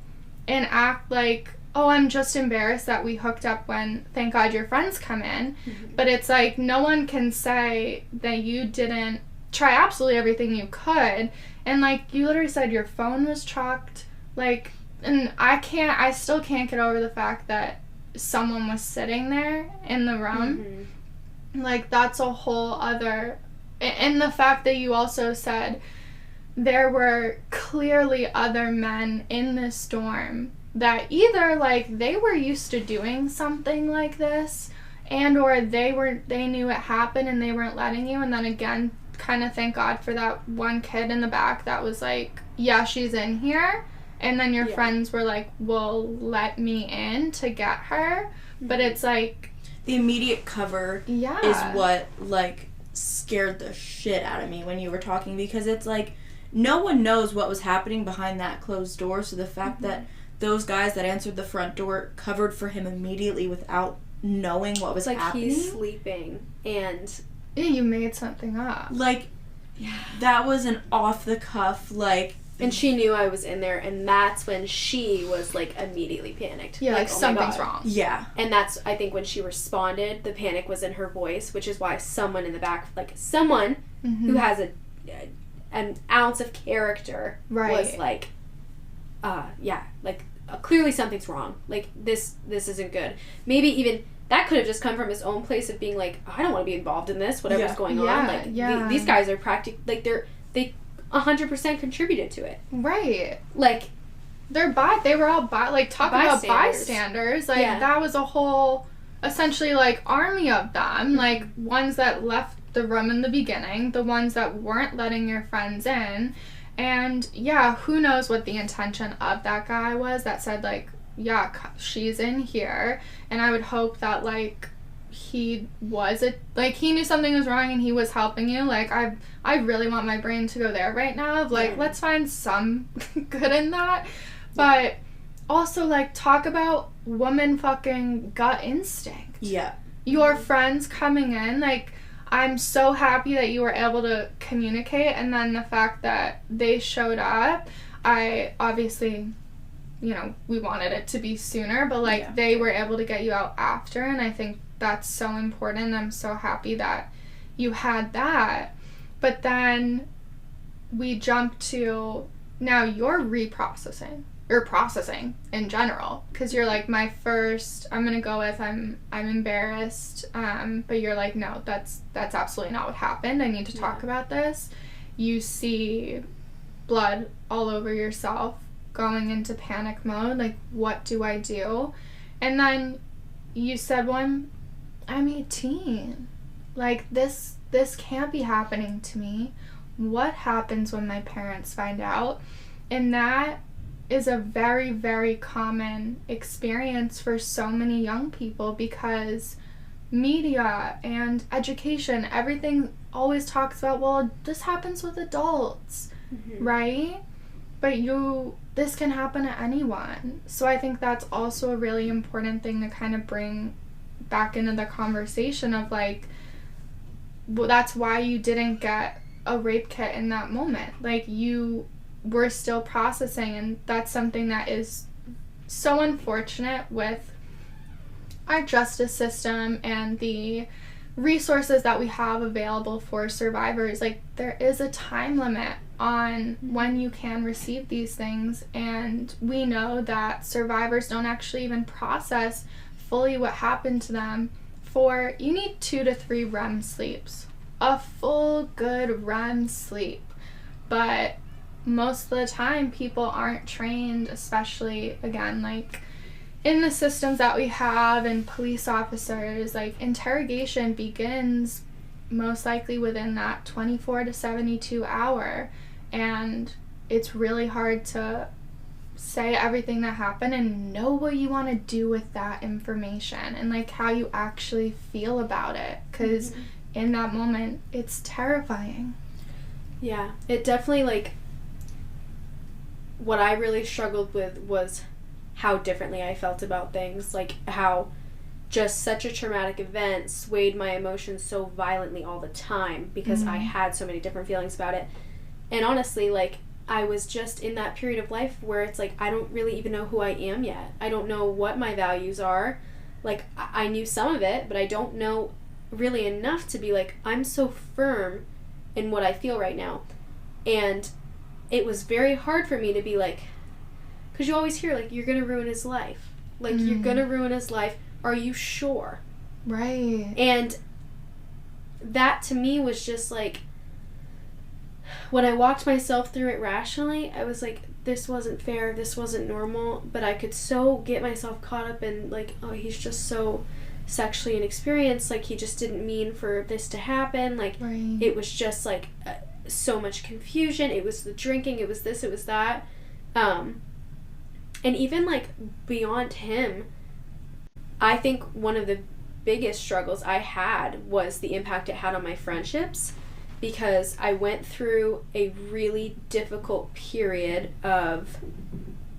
and act like, oh, I'm just embarrassed that we hooked up when, thank God, your friends come in. Mm-hmm. But it's like, no one can say that you didn't try absolutely everything you could. And, like, you literally said your phone was chalked. Like, and I still can't get over the fact that someone was sitting there in the room. Mm-hmm. Like, that's a whole other... And the fact that you also said there were clearly other men in this dorm that either, like, they were used to doing something like this, and or they knew it happened and they weren't letting you, and then again, kind of thank God for that one kid in the back that was like, yeah, she's in here. And then your friends were like, well, let me in to get her. But it's like... The immediate cover is what, like, scared the shit out of me when you were talking. Because it's like, no one knows what was happening behind that closed door. So the fact that those guys that answered the front door covered for him immediately without knowing what was happening. He's sleeping and... Yeah, you made something up. Like, that was an off-the-cuff, like... And she knew I was in there, and that's when she was, like, immediately panicked. Yeah, like oh something's wrong. Yeah. And that's, I think, when she responded, the panic was in her voice, which is why someone in the back, like, someone who has an ounce of character was like, clearly something's wrong. Like, this isn't good. Maybe even... That could have just come from his own place of being like, I don't want to be involved in this, whatever's going on. Like, these guys are like, they 100% contributed to it. Right. Like, they were all talking about bystanders. Like, that was a whole, essentially, like, army of them. Like, ones that left the room in the beginning, the ones that weren't letting your friends in. And, yeah, who knows what the intention of that guy was that said, like, yeah, she's in here, and I would hope that, like, he knew something was wrong and he was helping you. Like, I really want my brain to go there right now of, like, let's find some good in that. But also, like, talk about woman fucking gut instinct. Yeah. Your friends coming in, like, I'm so happy that you were able to communicate, and then the fact that they showed up, I obviously... You know, we wanted it to be sooner, but, like, they were able to get you out after, and I think that's so important. I'm so happy that you had that. But then we jump to, now you're reprocessing, or processing in general, because you're like, my first, I'm going to go with, I'm embarrassed, but you're like, no, that's absolutely not what happened. I need to talk about this. You see blood all over yourself, going into panic mode, like, what do I do? And then you said, well, I'm 18. Like, this can't be happening to me. What happens when my parents find out? And that is a very, very common experience for so many young people, because media and education, everything always talks about, well, this happens with adults, right? But this can happen to anyone. So I think that's also a really important thing to kind of bring back into the conversation of, like, well, that's why you didn't get a rape kit in that moment. Like, you were still processing, and that's something that is so unfortunate with our justice system and the resources that we have available for survivors. Like, there is a time limit on when you can receive these things, and we know that survivors don't actually even process fully what happened to them. You need 2 to 3 REM sleeps, a full good REM sleep. But most of the time people aren't trained, especially, again, like, in the systems that we have, and police officers, like, interrogation begins most likely within that 24 to 72 hour, and it's really hard to say everything that happened and know what you want to do with that information, and, like, how you actually feel about it, because in that moment it's terrifying. Yeah, it definitely, like, what I really struggled with was how differently I felt about things, like how just such a traumatic event swayed my emotions so violently all the time, because I had so many different feelings about it. And honestly, like, I was just in that period of life where it's like, I don't really even know who I am yet. I don't know what my values are. Like, I knew some of it, but I don't know really enough to be like, I'm so firm in what I feel right now. And it was very hard for me to be like, because you always hear, like, you're going to ruin his life. Like, you're going to ruin his life. Are you sure? Right. And that to me was just like, when I walked myself through it rationally, I was like, this wasn't fair, this wasn't normal, but I could so get myself caught up in, like, oh, he's just so sexually inexperienced, like, he just didn't mean for this to happen, like, Right. it was just, like, so much confusion, it was the drinking, it was this, it was that, and even, like, beyond him, I think one of the biggest struggles I had was the impact it had on my friendships, because I went through a really difficult period of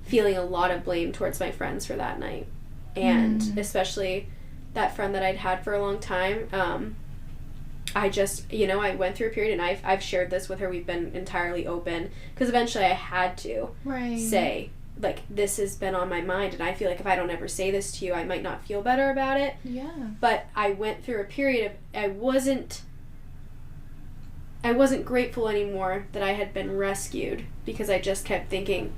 feeling a lot of blame towards my friends for that night. And especially that friend that I'd had for a long time, I just, I went through a period, and I've shared this with her, we've been entirely open, because eventually I had to say, like, this has been on my mind, and I feel like if I don't ever say this to you, I might not feel better about it. Yeah. But I went through a period of, I wasn't grateful anymore that I had been rescued, because I just kept thinking,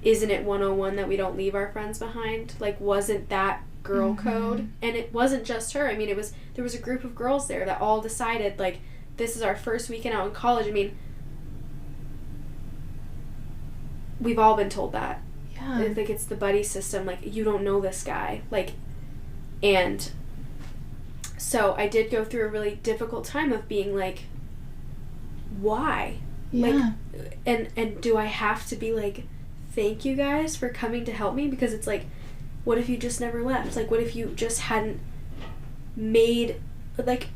isn't it 101 that we don't leave our friends behind? Like, wasn't that girl code? And it wasn't just her. I mean, there was a group of girls there that all decided, like, this is our first weekend out in college. I mean, we've all been told that. Yeah. Like, it's the buddy system. Like, you don't know this guy. Like, and so I did go through a really difficult time of being like, why? Yeah. Like, and do I have to be like, thank you guys for coming to help me? Because it's like, what if you just never left? Like, what if you just hadn't made, like,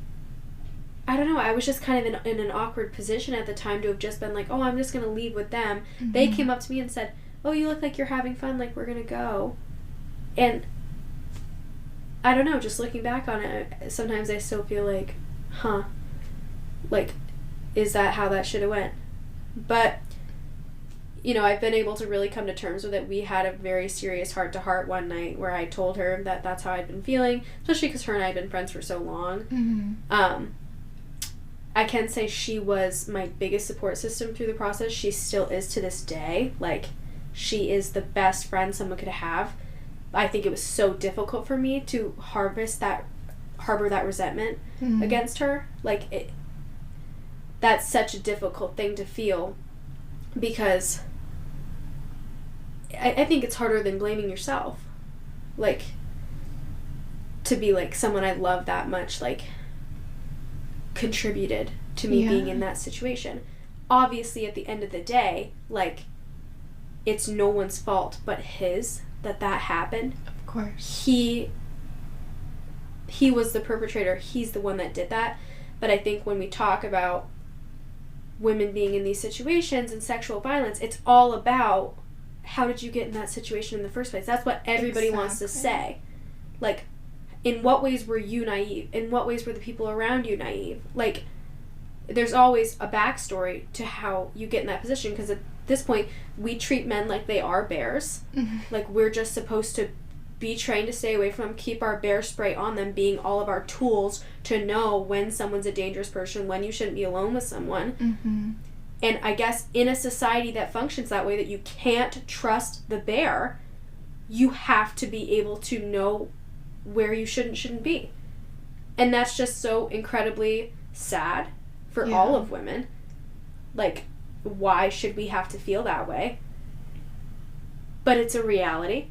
I don't know, I was just kind of in an awkward position at the time to have just been like, oh, I'm just going to leave with them. They came up to me and said, oh, you look like you're having fun, like, we're going to go. And I don't know, just looking back on it, sometimes I still feel like, like, is that how that should have went? But, I've been able to really come to terms with it. We had a very serious heart-to-heart one night where I told her that that's how I'd been feeling, especially because her and I had been friends for so long. I can say she was my biggest support system through the process. She still is to this day. Like, she is the best friend someone could have. I think it was so difficult for me to harbor that resentment against her. Like, that's such a difficult thing to feel, because I think it's harder than blaming yourself. Like, to be like, someone I love that much, like, contributed to me being in that situation. Obviously, at the end of the day, like, it's no one's fault but his that happened. Of course. He was the perpetrator. He's the one that did that. But I think when we talk about women being in these situations and sexual violence, it's all about, how did you get in that situation in the first place? That's what everybody wants to say. Like, in what ways were you naive? In what ways were the people around you naive? Like, there's always a backstory to how you get in that position, because at this point, we treat men like they are bears. Like, we're just supposed to be trained to stay away from them, keep our bear spray on them, being all of our tools to know when someone's a dangerous person, when you shouldn't be alone with someone. And I guess in a society that functions that way, that you can't trust the bear, you have to be able to know where you shouldn't be. And that's just so incredibly sad for all of women. Like, why should we have to feel that way? But it's a reality,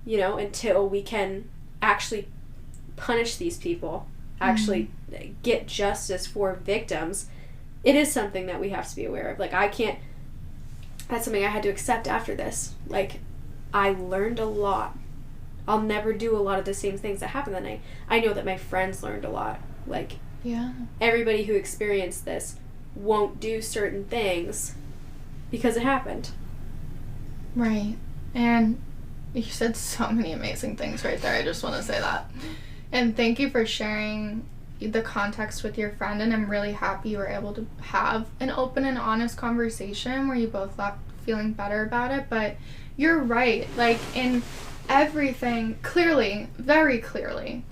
until we can actually punish these people, actually get justice for victims. It is something that we have to be aware of. Like, that's something I had to accept after this. Like, I learned a lot. I'll never do a lot of the same things that happened that night. I know that my friends learned a lot. Like, everybody who experienced this won't do certain things because it happened. Right. And you said so many amazing things right there. I just want to say that. And thank you for sharing the context with your friend, and I'm really happy you were able to have an open and honest conversation where you both left feeling better about it. But you're right. Like, in everything, clearly, very clearly,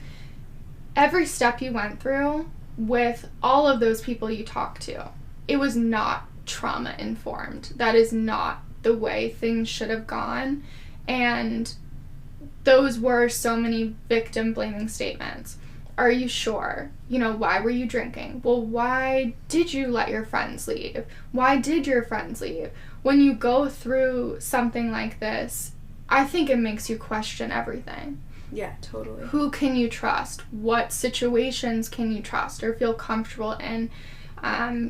every step you went through with all of those people you talked to, it was not trauma informed. That is not the way things should have gone. And those were so many victim blaming statements. Are you sure? Why were you drinking? Well, why did you let your friends leave? Why did your friends leave? When you go through something like this, I think it makes you question everything. Yeah, totally. Who can you trust? What situations can you trust or feel comfortable in?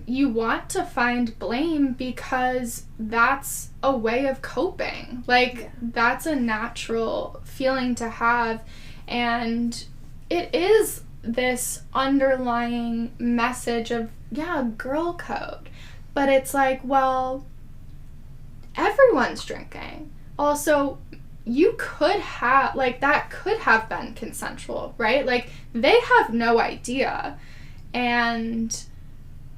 You want to find blame because that's a way of coping. Like, that's a natural feeling to have. And it is this underlying message of, girl code. But it's like, well, everyone's drinking. Also, you could have, like, that could have been consensual, right? Like, they have no idea. And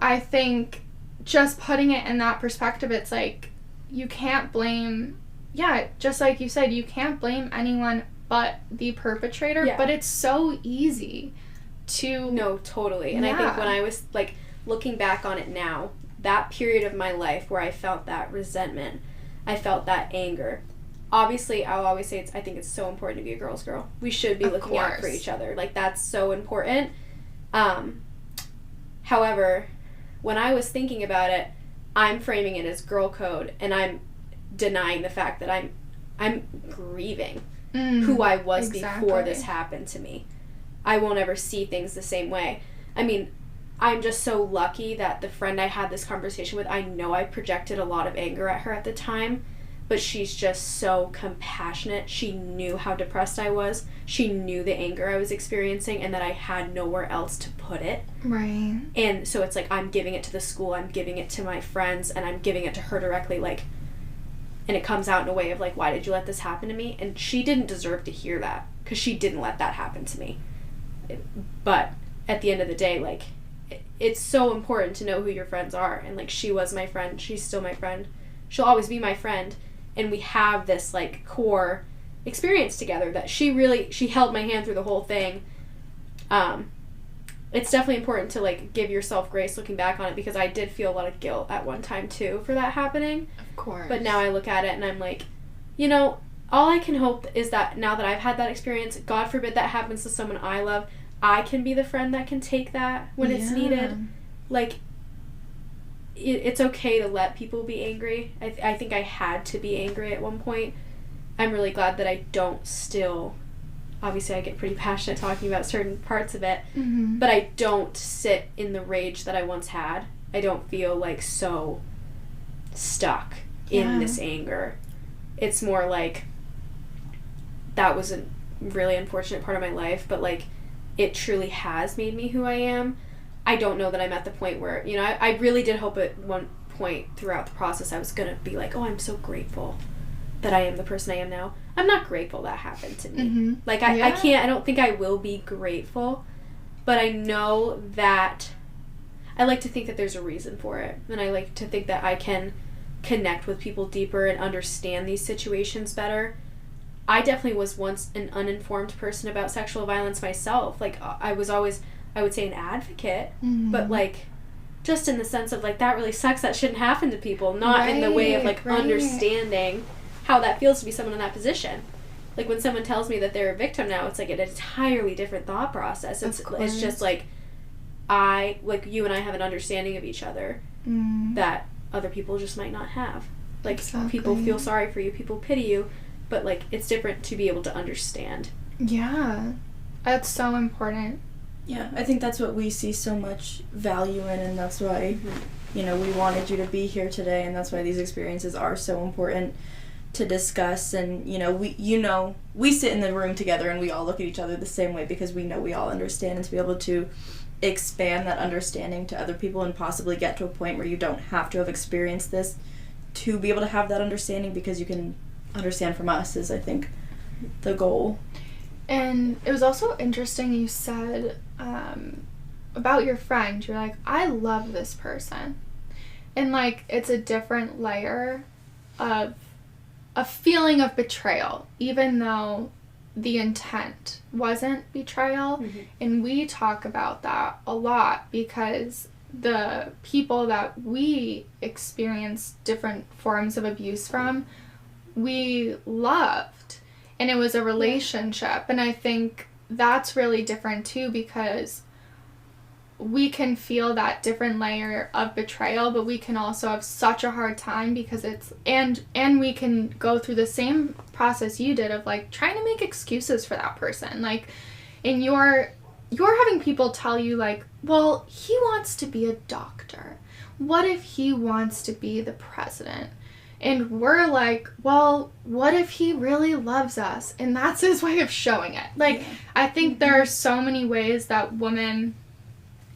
I think just putting it in that perspective, it's like, you can't blame, just like you said, you can't blame anyone but the perpetrator, but it's so easy to... No, totally. And I think when I was, like, looking back on it now, that period of my life where I felt that resentment, I felt that anger. Obviously, I'll always say I think it's so important to be a girl's girl. We should be looking out for each other. Like, that's so important. However, when I was thinking about it, I'm framing it as girl code, and I'm denying the fact that I'm grieving who I was before this happened to me. I won't ever see things the same way. I mean, I'm just so lucky that the friend I had this conversation with, I know I projected a lot of anger at her at the time, but she's just so compassionate. She knew how depressed I was. She knew the anger I was experiencing and that I had nowhere else to put it. Right. And so it's like, I'm giving it to the school, I'm giving it to my friends, and I'm giving it to her directly, like, and it comes out in a way of like, why did you let this happen to me? And she didn't deserve to hear that, because she didn't let that happen to me. But at the end of the day, like, it's so important to know who your friends are. And like, she was my friend, she's still my friend, she'll always be my friend. And we have this like core experience together that she held my hand through the whole thing. It's definitely important to like give yourself grace looking back on it, because I did feel a lot of guilt at one time too for that happening. Of course. But now I look at it and I'm like, you know, all I can hope is that now that I've had that experience, God forbid that happens to someone I love, I can be the friend that can take that when it's needed. Like, it's okay to let people be angry. I think I had to be angry at one point. I'm really glad that I don't still... Obviously, I get pretty passionate talking about certain parts of it, but I don't sit in the rage that I once had. I don't feel like so stuck in this anger. It's more like, that was a really unfortunate part of my life, but like, it truly has made me who I am. I don't know that I'm at the point where, you know, I really did hope at one point throughout the process I was going to be like, oh, I'm so grateful that I am the person I am now. I'm not grateful that happened to me. Like, I don't think I will be grateful, but I know that I like to think that there's a reason for it, and I like to think that I can connect with people deeper and understand these situations better. I definitely was once an uninformed person about sexual violence myself. Like, I was always, I would say, an advocate, but like, just in the sense of like, that really sucks, that shouldn't happen to people, not in the way of like understanding how that feels to be someone in that position. Like, when someone tells me that they're a victim now, it's like an entirely different thought process. It's just like, like, you and I have an understanding of each other that other people just might not have. Like, people feel sorry for you, people pity you, but like, it's different to be able to understand. Yeah, that's so important. Yeah, I think that's what we see so much value in, and that's why, you know, we wanted you to be here today, and that's why these experiences are so important to discuss. And, you know, we sit in the room together and we all look at each other the same way, because we know we all understand, and to be able to expand that understanding to other people and possibly get to a point where you don't have to have experienced this to be able to have that understanding, because you can understand from us, is, I think, the goal. And it was also interesting you said about your friend, you're like, I love this person, and like, it's a different layer of a feeling of betrayal, even though the intent wasn't betrayal. And we talk about that a lot, because the people that we experience different forms of abuse from, we loved, and it was a relationship. And I think that's really different too, because we can feel that different layer of betrayal, but we can also have such a hard time because it's and we can go through the same process you did of like trying to make excuses for that person. Like, and you're having people tell you like, well, he wants to be a doctor. What if he wants to be the president? And we're like, well, what if he really loves us? And that's his way of showing it. Like, I think there are so many ways that women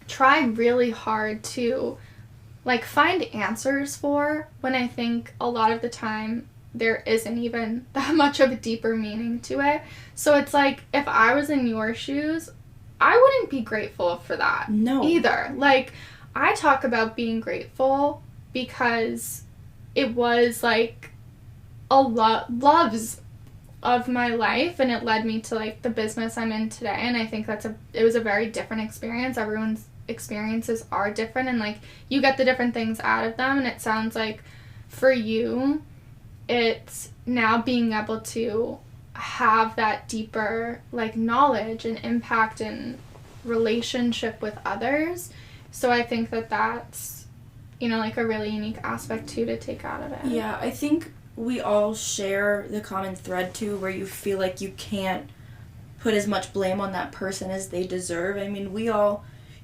try really hard to, like, find answers for, when I think a lot of the time there isn't even that much of a deeper meaning to it. So it's like, if I was in your shoes, I wouldn't be grateful for that. No. Either. Like, I talk about being grateful because it was like a loves of my life, and it led me to like the business I'm in today. And I think it was a very different experience. Everyone's experiences are different, and like you get the different things out of them. And it sounds like for you, it's now being able to have that deeper like knowledge and impact and relationship with others. So I think that's, you know, like a really unique aspect too to take out of it. Yeah, I think we all share the common thread too, where you feel like you can't put as much blame on that person as they deserve. I mean,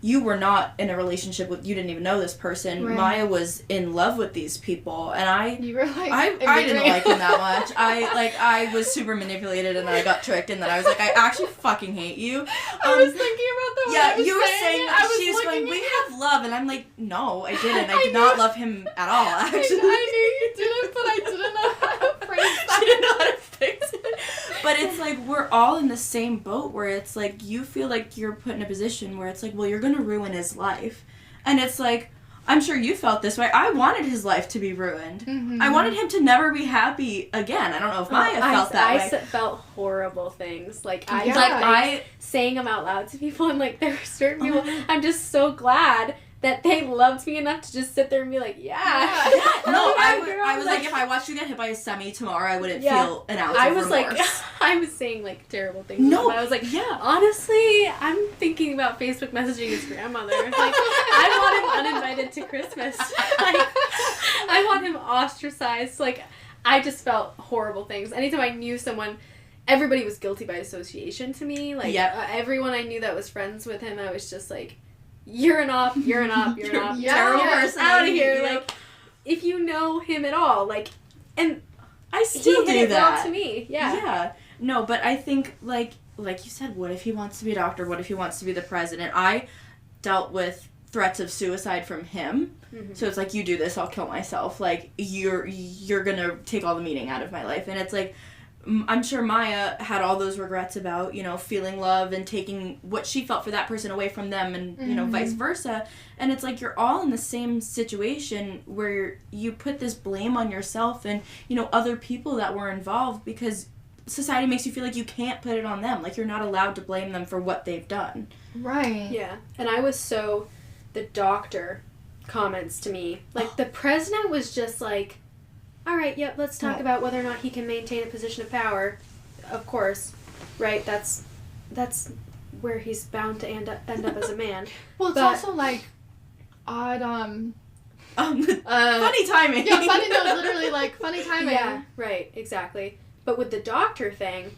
you were not in a relationship with, you didn't even know this person. Right. Maya was in love with these people, and You were like, I didn't like him that much. I was super manipulated, and then I got tricked, and then I was like, I actually fucking hate you. I was thinking about that. Yeah, you were saying, she was going, we have love, and I'm like, no, I didn't. I did not love him at all, actually. I knew you didn't, but I didn't know how to phrase that. She didn't know how to fix it. But it's like, we're all in the same boat where it's like, you feel like you're put in a position where it's like, well, you're going to ruin his life. And it's like, I'm sure you felt this way. I wanted his life to be ruined. Mm-hmm. I wanted him to never be happy again. I don't know if Maya felt that way. I felt horrible things. Like, I saying them out loud to people, and like, there were certain people, I'm just so glad that they loved me enough to just sit there and be like, yeah. No, I was like, if I watched you get hit by a semi tomorrow, I wouldn't feel an ounce of remorse. Like, I was saying like terrible things. No, I was like, honestly, I'm thinking about Facebook messaging his grandmother. Like, I want him uninvited to Christmas. Like, I want him ostracized. Like, I just felt horrible things. Anytime I knew someone, everybody was guilty by association to me. Like, everyone I knew that was friends with him, I was just like, you're an op, you're an op, you're an op. Terrible person. Out of here. Like, if you know him at all, like, and I still he do hit it that. well to me. Yeah. No, but I think like you said, what if he wants to be a doctor? What if he wants to be the president? I dealt with threats of suicide from him. Mm-hmm. So it's like, you do this, I'll kill myself. Like, you're gonna take all the meaning out of my life. And it's like, I'm sure Maya had all those regrets about, you know, feeling love and taking what she felt for that person away from them, and, you know, vice versa. And it's like, you're all in the same situation where you put this blame on yourself and, you know, other people that were involved, because society makes you feel like you can't put it on them. Like, you're not allowed to blame them for what they've done. Right. Yeah. And I was the doctor comments to me, like, the president was just like, all right, yep, let's talk about whether or not he can maintain a position of power. Of course, right? That's where he's bound to end up as a man. Well, it's also like odd. Funny timing. Yeah, funny. No, literally like funny timing. Yeah, right, exactly. But with the doctor thing,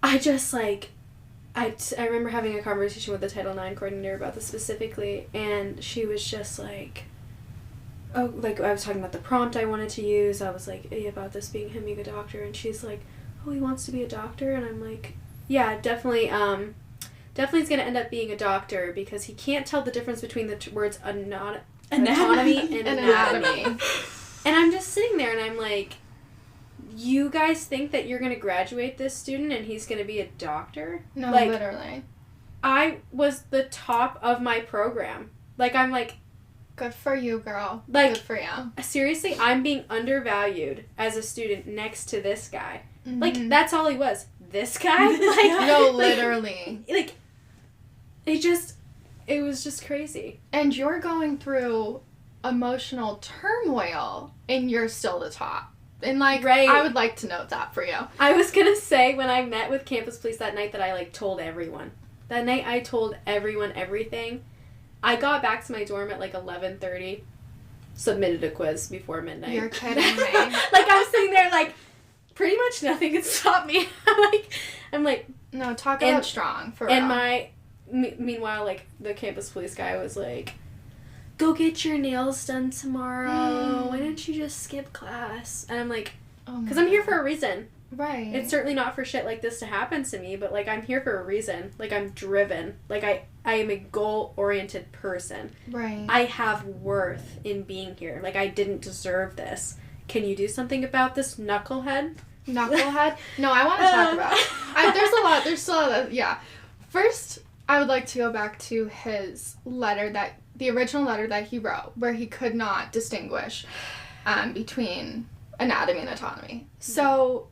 I just like, I remember having a conversation with the Title IX coordinator about this specifically, and she was just like, oh, like, I was talking about the prompt I wanted to use. I was like, hey, about this being him being a doctor, and she's like, oh, he wants to be a doctor? And I'm like, yeah, definitely he's going to end up being a doctor, because he can't tell the difference between the words autonomy and anatomy. And I'm just sitting there, and I'm like, you guys think that you're going to graduate this student and he's going to be a doctor? No, like, literally. I was the top of my program. Like, I'm like, good for you, girl. Like, good for you. Seriously, I'm being undervalued as a student next to this guy. Mm-hmm. Like, that's all he was. This guy? Like, no, literally. Like, it was just crazy. And you're going through emotional turmoil, and you're still the top. And, like, right. I would like to note that for you. I was gonna say, when I met with campus police that night, that I, like, told everyone. That night I told everyone everything. I got back to my dorm at like 11:30. Submitted a quiz before midnight. You're kidding me. Like, I was sitting there like, pretty much nothing could stop me. I'm like... No, talk about strong, for and real. Meanwhile, like, the campus police guy was like, go get your nails done tomorrow. Why don't you just skip class? And I'm like, because I'm here for a reason. Right. It's certainly not for shit like this to happen to me, but, like, I'm here for a reason. Like, I'm driven. Like, I am a goal-oriented person. Right. I have worth in being here. Like, I didn't deserve this. Can you do something about this, knucklehead? Knucklehead? No, I want to talk about it. There's a lot. There's still a lot. Yeah. First, I would like to go back to his letter the original letter that he wrote, where he could not distinguish between anatomy and autonomy. So...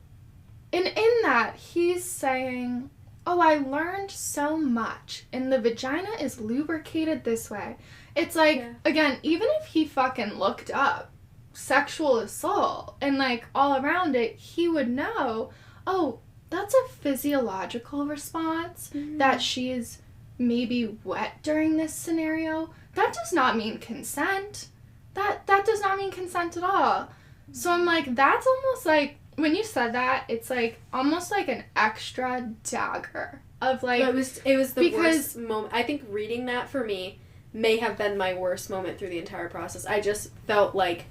in that, he's saying, oh, I learned so much, and the vagina is lubricated this way. It's like, again, even if he fucking looked up sexual assault and, like, all around it, he would know, oh, that's a physiological response, that she's maybe wet during this scenario. That does not mean consent. That does not mean consent at all. So I'm like, that's almost like, when you said that, it's like almost like an extra dagger of like... No, it was the worst moment. I think reading that for me may have been my worst moment through the entire process. I just felt like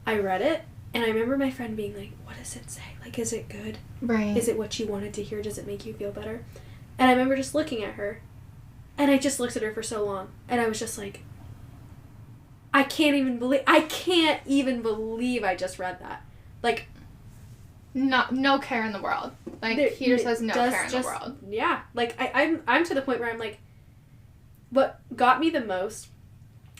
I read it, and I remember my friend being like, what does it say? Like, is it good? Right. Is it what you wanted to hear? Does it make you feel better? And I remember just looking at her, and I just looked at her for so long, and I was just like, I can't even believe I just read that. Like... No care in the world. Like, he just has no care in the world. Yeah. Like, I'm to the point where I'm like, what got me the most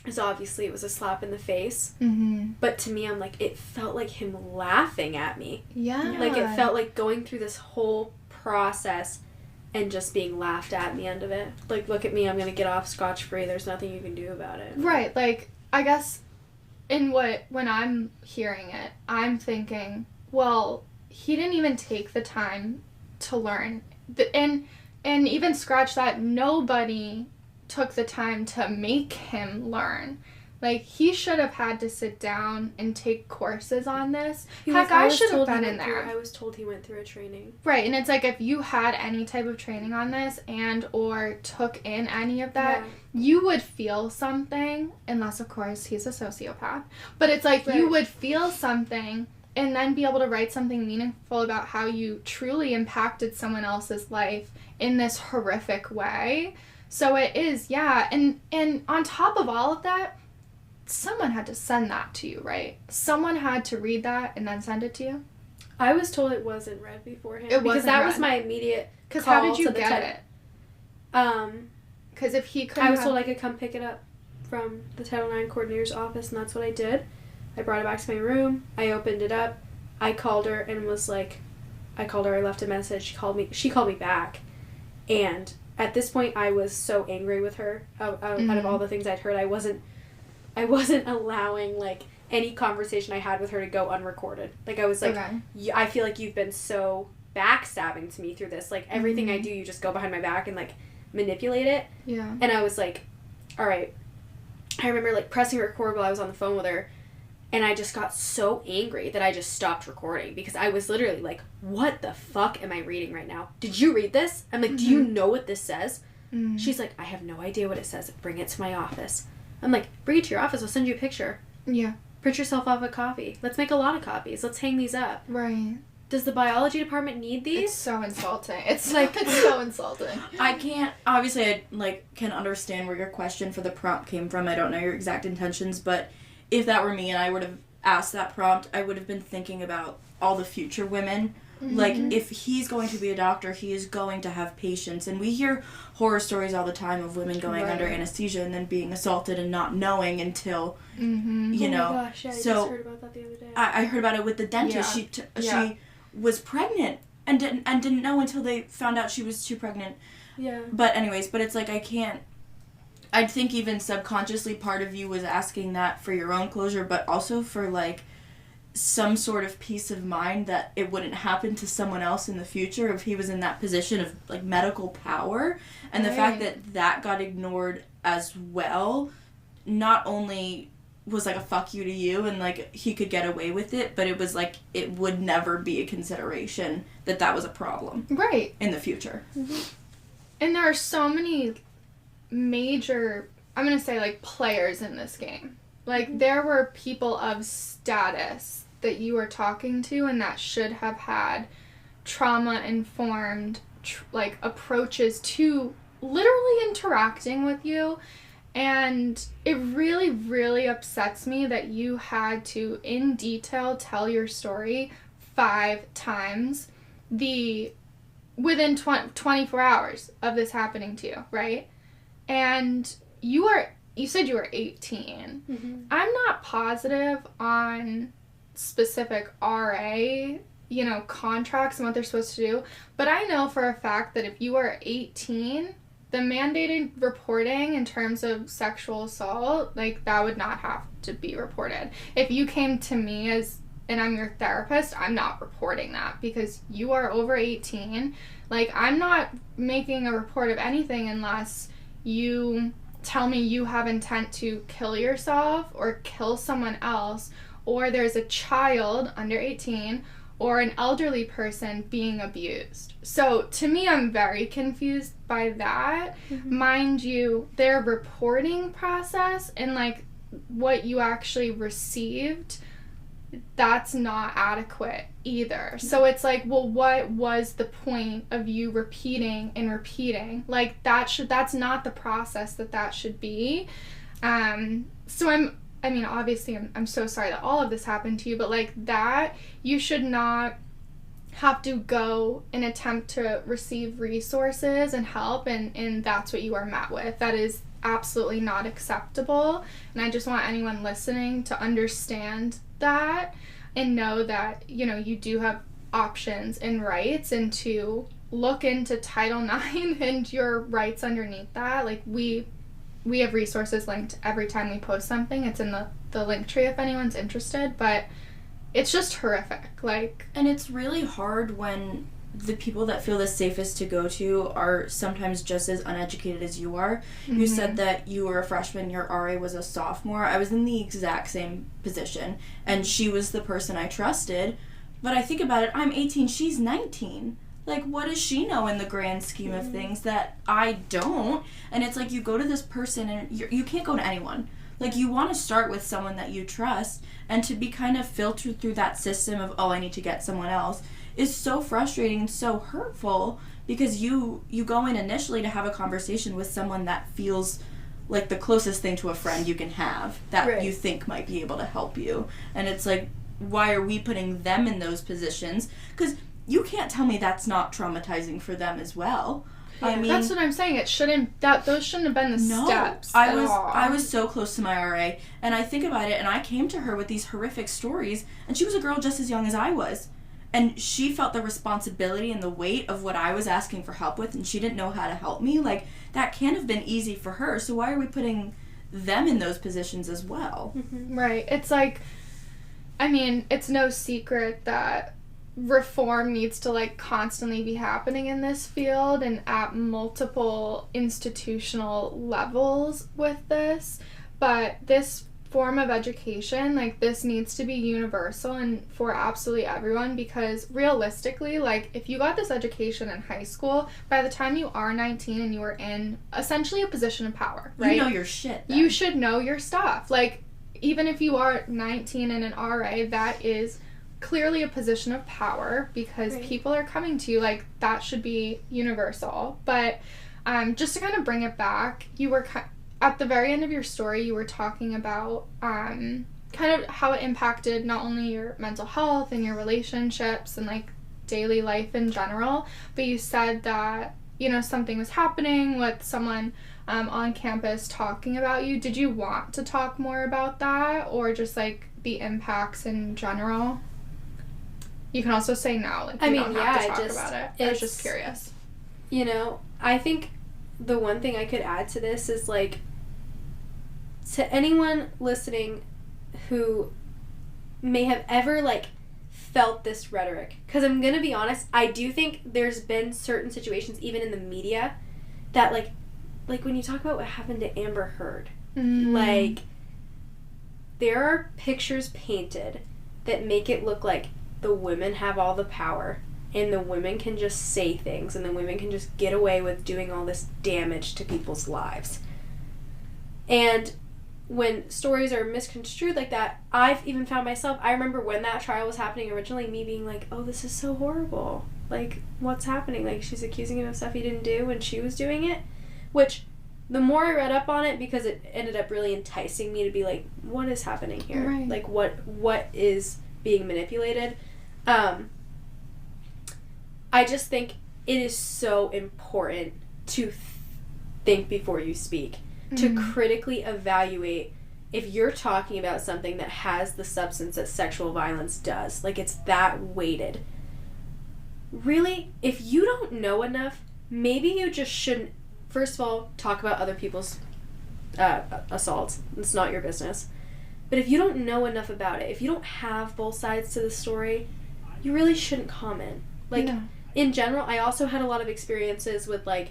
is obviously it was a slap in the face. Mm-hmm. But to me, I'm like, it felt like him laughing at me. Yeah. Like, it felt like going through this whole process and just being laughed at the end of it. Like, look at me, I'm going to get off scotch-free. There's nothing you can do about it. Right. Like, I guess when I'm hearing it, I'm thinking, well... he didn't even take the time to learn. And even scratch that, nobody took the time to make him learn. Like, he should have had to sit down and take courses on this. Heck, I should have been in there. I was told he went through a training. Right, and it's like, if you had any type of training on this and or took in any of that, you would feel something, unless, of course, he's a sociopath. But it's like, you would feel something... and then be able to write something meaningful about how you truly impacted someone else's life in this horrific way. So it is, yeah. And on top of all of that, someone had to send that to you, right? Someone had to read that and then send it to you? I was told it wasn't read beforehand. Because that was my immediate Because how did you get it? Because if he couldn't I was told I could come pick it up from the Title IX coordinator's office, and that's what I did. I brought it back to my room. I opened it up. I called her and was like, I left a message. She called me back. And at this point, I was so angry with her. Out of all the things I'd heard, I wasn't allowing, like, any conversation I had with her to go unrecorded. Like, I was like, I feel like you've been so backstabbing to me through this. Like, everything I do, you just go behind my back and, like, manipulate it. Yeah. And I was like, all right. I remember, like, pressing record while I was on the phone with her. And I just got so angry that I just stopped recording because I was literally like, what the fuck am I reading right now? Did you read this? I'm like, do you know what this says? She's like, I have no idea what it says. Bring it to my office. I'm like, bring it to your office. I'll send you a picture. Yeah. Print yourself off a copy. Let's make a lot of copies. Let's hang these up. Right. Does the biology department need these? It's so insulting. It's like, it's so insulting. I can't, obviously I, like, can understand where your question for the prompt came from. I don't know your exact intentions, but if that were me and I would have asked that prompt, I would have been thinking about all the future women. Like, if he's going to be a doctor, he is going to have patients. And we hear horror stories all the time of women going under anesthesia and then being assaulted and not knowing until, you know. Oh my gosh, yeah, I just heard about that the other day. I heard about it with the dentist. Yeah. She was pregnant and didn't know until they found out she was too pregnant. Yeah. But anyways, but it's like, I think even subconsciously part of you was asking that for your own closure, but also for, like, some sort of peace of mind that it wouldn't happen to someone else in the future if he was in that position of, like, medical power. And the fact that that got ignored as well, not only was, like, a fuck you to you and, like, he could get away with it, but it was, like, it would never be a consideration that was a problem. Right. In the future. Mm-hmm. And there are so many major, I'm going to say, like, players in this game. Like, there were people of status that you were talking to and that should have had trauma-informed, like, approaches to literally interacting with you. And it really, really upsets me that you had to, in detail, tell your story 5 times within 24 hours of this happening to you, right? And you said you were 18. Mm-hmm. I'm not positive on specific RA, contracts and what they're supposed to do, but I know for a fact that if you are 18, the mandated reporting in terms of sexual assault, like, that would not have to be reported. If you came to me and I'm your therapist, I'm not reporting that because you are over 18. Like, I'm not making a report of anything unless you tell me you have intent to kill yourself or kill someone else, or there's a child under 18 or an elderly person being abused. So to me, I'm very confused by that. Mm-hmm. Mind you, their reporting process and, like, what you actually received, that's not adequate either. So it's like, well, what was the point of you repeating and repeating? Like, that's not the process that should be. So obviously I'm so sorry that all of this happened to you, but, like, that, you should not have to go and attempt to receive resources and help, and that's what you are met with. That is absolutely not acceptable, and I just want anyone listening to understand that and know that, you do have options and rights, and to look into Title IX and your rights underneath that. Like, we have resources linked every time we post something. It's in the link tree if anyone's interested, but it's just horrific. Like, and it's really hard when the people that feel the safest to go to are sometimes just as uneducated as you are. Mm-hmm. You said that you were a freshman, your RA was a sophomore. I was in the exact same position, and she was the person I trusted. But I think about it, I'm 18, she's 19. Like, what does she know in the grand scheme of things that I don't? And it's like, you go to this person and you can't go to anyone. Like, you want to start with someone that you trust, and to be kind of filtered through that system of, I need to get someone else, is so frustrating and so hurtful, because you go in initially to have a conversation with someone that feels like the closest thing to a friend you can have, that right. You think might be able to help you. And it's like, why are we putting them in those positions? Because you can't tell me that's not traumatizing for them as well. Yeah, I mean, that's what I'm saying. Those shouldn't have been the steps. I was so close to my RA, and I think about it, and I came to her with these horrific stories, and she was a girl just as young as I was. And she felt the responsibility and the weight of what I was asking for help with, and she didn't know how to help me. Like, that can't have been easy for her, so why are we putting them in those positions as well? Mm-hmm. Right. It's like, it's no secret that reform needs to, like, constantly be happening in this field and at multiple institutional levels with this. But this form of education, like, this needs to be universal and for absolutely everyone, because realistically, like, if you got this education in high school, by the time you are 19 and you are in essentially a position of power, right? You know your shit then. You should know your stuff. Like, even if you are 19 and an RA, that is clearly a position of power, because right. People are coming to you. Like, that should be universal. But just to kind of bring it back, you were at the very end of your story, you were talking about kind of how it impacted not only your mental health and your relationships and, like, daily life in general, but you said that, something was happening with someone on campus talking about you. Did you want to talk more about that, or just, like, the impacts in general? You can also say no. Like, you don't have to talk about it. I was just curious. I think the one thing I could add to this is, like, to anyone listening who may have ever, like, felt this rhetoric. Because I'm going to be honest, I do think there's been certain situations, even in the media, that, like when you talk about what happened to Amber Heard, like, there are pictures painted that make it look like the women have all the power, and the women can just say things, and the women can just get away with doing all this damage to people's lives. And when stories are misconstrued like that, I've even found myself, I remember when that trial was happening originally, me being like, oh, this is so horrible. Like, what's happening? Like, she's accusing him of stuff he didn't do when she was doing it. Which, the more I read up on it, because it ended up really enticing me to be like, what is happening here? Right. Like, what is being manipulated? I just think it is so important to think before you speak, to critically evaluate if you're talking about something that has the substance that sexual violence does. Like, it's that weighted. Really, if you don't know enough, maybe you just shouldn't, first of all, talk about other people's assaults. It's not your business. But if you don't know enough about it, if you don't have both sides to the story, you really shouldn't comment. Like, in general, I also had a lot of experiences with, like,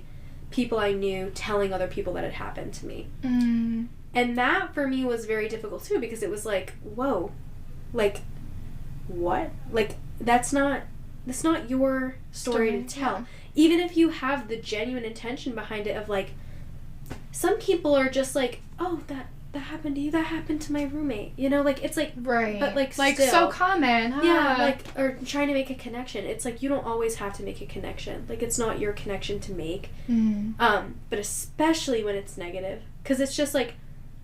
people I knew telling other people that it happened to me. And that, for me, was very difficult, too, because it was like, whoa, like, what? Like, that's not your story to tell. Yeah. Even if you have the genuine intention behind it of, like, some people are just like, oh, that happened to you, that happened to my roommate, you know, like, it's like, right, but like still, so common, huh? Yeah, like, or trying to make a connection. It's like, you don't always have to make a connection, like, it's not your connection to make. But especially when it's negative, because it's just like,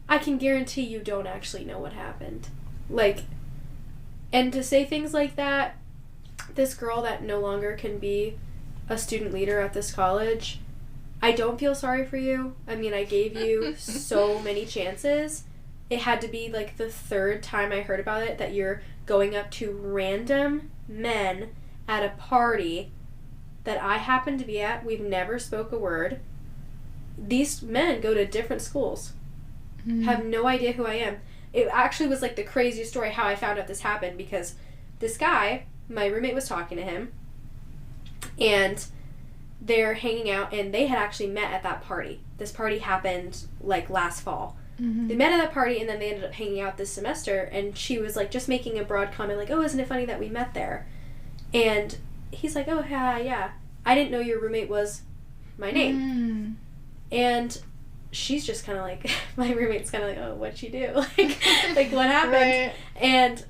I can guarantee you don't actually know what happened, like, and to say things like that, this girl that no longer can be a student leader at this college, I don't feel sorry for you. I mean, I gave you so many chances. It had to be, like, the third time I heard about it that you're going up to random men at a party that I happen to be at. We've never spoke a word. These men go to different schools. Have no idea who I am. It actually was, like, the craziest story how I found out this happened, because this guy, my roommate was talking to him, and they're hanging out, and they had actually met at that party. This party happened, like, last fall. They met at that party, and then they ended up hanging out this semester, and she was, like, just making a broad comment, like, oh, isn't it funny that we met there? And he's like, oh, yeah, I didn't know your roommate was my name. And she's just kind of like, my roommate's kind of like, oh, what'd she do? like, what happened? Right. And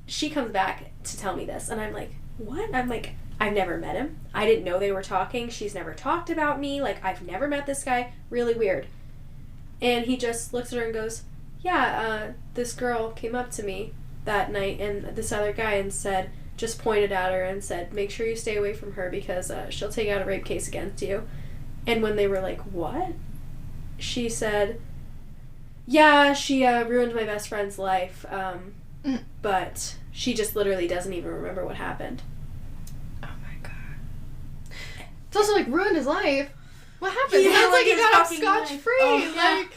she comes back to tell me this, and I'm like, what? I'm like, I've never met him. I didn't know they were talking. She's never talked about me. Like, I've never met this guy. Really weird. And he just looks at her and goes, yeah, this girl came up to me that night, and this other guy, and said, just pointed at her and said, make sure you stay away from her, because she'll take out a rape case against you. And when they were like, what? She said, yeah, she ruined my best friend's life, but she just literally doesn't even remember what happened. It's also, like, ruined his life. What happened? Yeah, Sounds like he his got off fucking scotch-free. life. Oh, Like,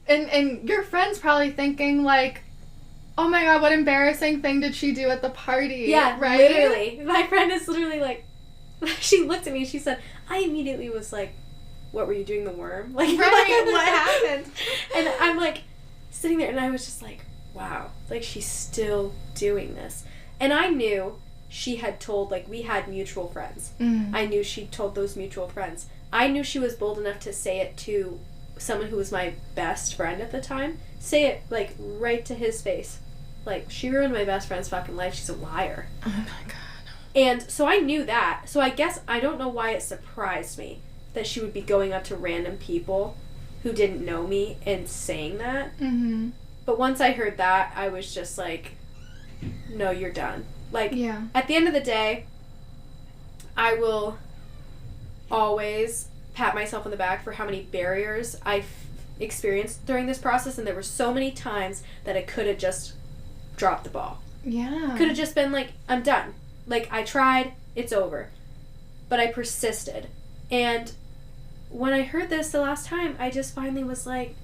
and your friend's probably thinking, like, oh my god, what embarrassing thing did she do at the party? Yeah, right? Literally. My friend is literally like, she looked at me and she said, I immediately was like, what, were you doing the worm? Like, Right. what happened? And I'm like, sitting there, and I was just like, wow, like, she's still doing this. And I knew she had told, like, we had mutual friends. I knew she'd told those mutual friends. I knew she was bold enough to say it to someone who was my best friend at the time. Say it, like, right to his face. Like, she ruined my best friend's fucking life. She's a liar. Oh my god. And so I knew that. So I guess I don't know why it surprised me that she would be going up to random people who didn't know me and saying that. But once I heard that, I was just like, no, you're done. Like, at the end of the day, I will always pat myself on the back for how many barriers I've experienced during this process, and there were so many times that I could have just dropped the ball. Yeah. Could have just been like, I'm done. Like, I tried, it's over. But I persisted. And when I heard this the last time, I just finally was like,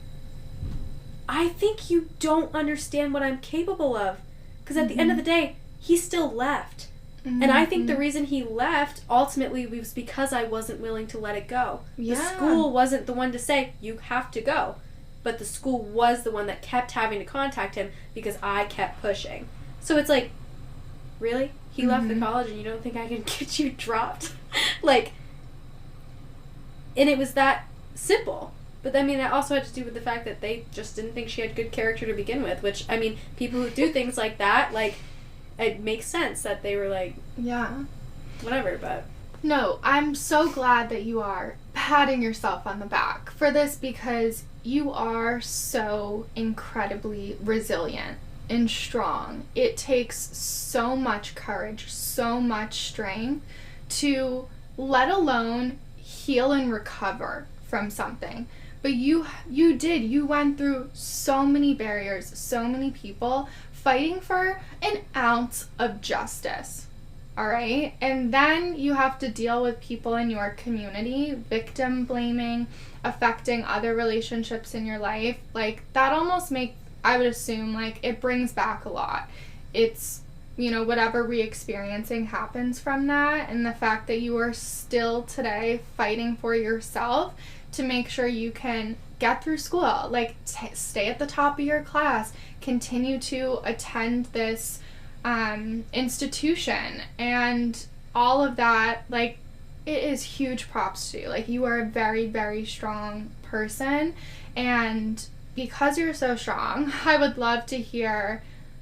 I think you don't understand what I'm capable of. Because at the end of the day, he still left. And I think the reason he left ultimately was because I wasn't willing to let it go. The school wasn't the one to say, you have to go. But the school was the one that kept having to contact him because I kept pushing. So it's like, really? He left the college and you don't think I can get you dropped? Like, and it was that simple. But I mean, that also had to do with the fact that they just didn't think she had good character to begin with, which, I mean, people who do things like that, like, it makes sense that they were like, whatever, but. No, I'm so glad that you are patting yourself on the back for this, because you are so incredibly resilient and strong. It takes so much courage, so much strength to let alone heal and recover from something. But you went through so many barriers, so many people fighting for an ounce of justice. All right? And then you have to deal with people in your community, victim blaming, affecting other relationships in your life. Like, that almost I would assume, like, it brings back a lot. It's, you know, whatever re-experiencing happens from that, and the fact that you are still today fighting for yourself to make sure you can get through school, like, stay at the top of your class, continue to attend this institution, and all of that. Like, it is huge props to you. Like, you are a very, very strong person, and because you're so strong, I would love to hear,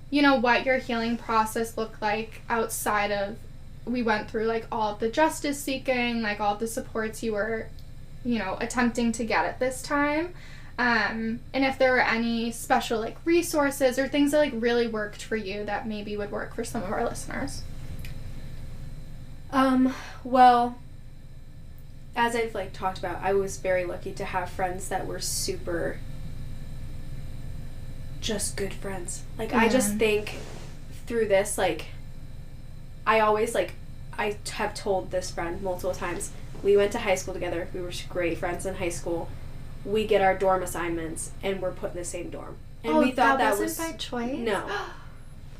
you know, what your healing process looked like outside of, we went through, like, all of the justice seeking, like, all of the supports you were, you know, attempting to get at this time. And if there were any special, like, resources or things that, like, really worked for you that maybe would work for some of our listeners. Well, as I've, like, talked about, I was very lucky to have friends that were super just good friends. Like, I just think through this, like, I always, like, I have told this friend multiple times, we went to high school together, we were great friends in high school, we get our dorm assignments, and we're put in the same dorm. And we thought that was by choice? No.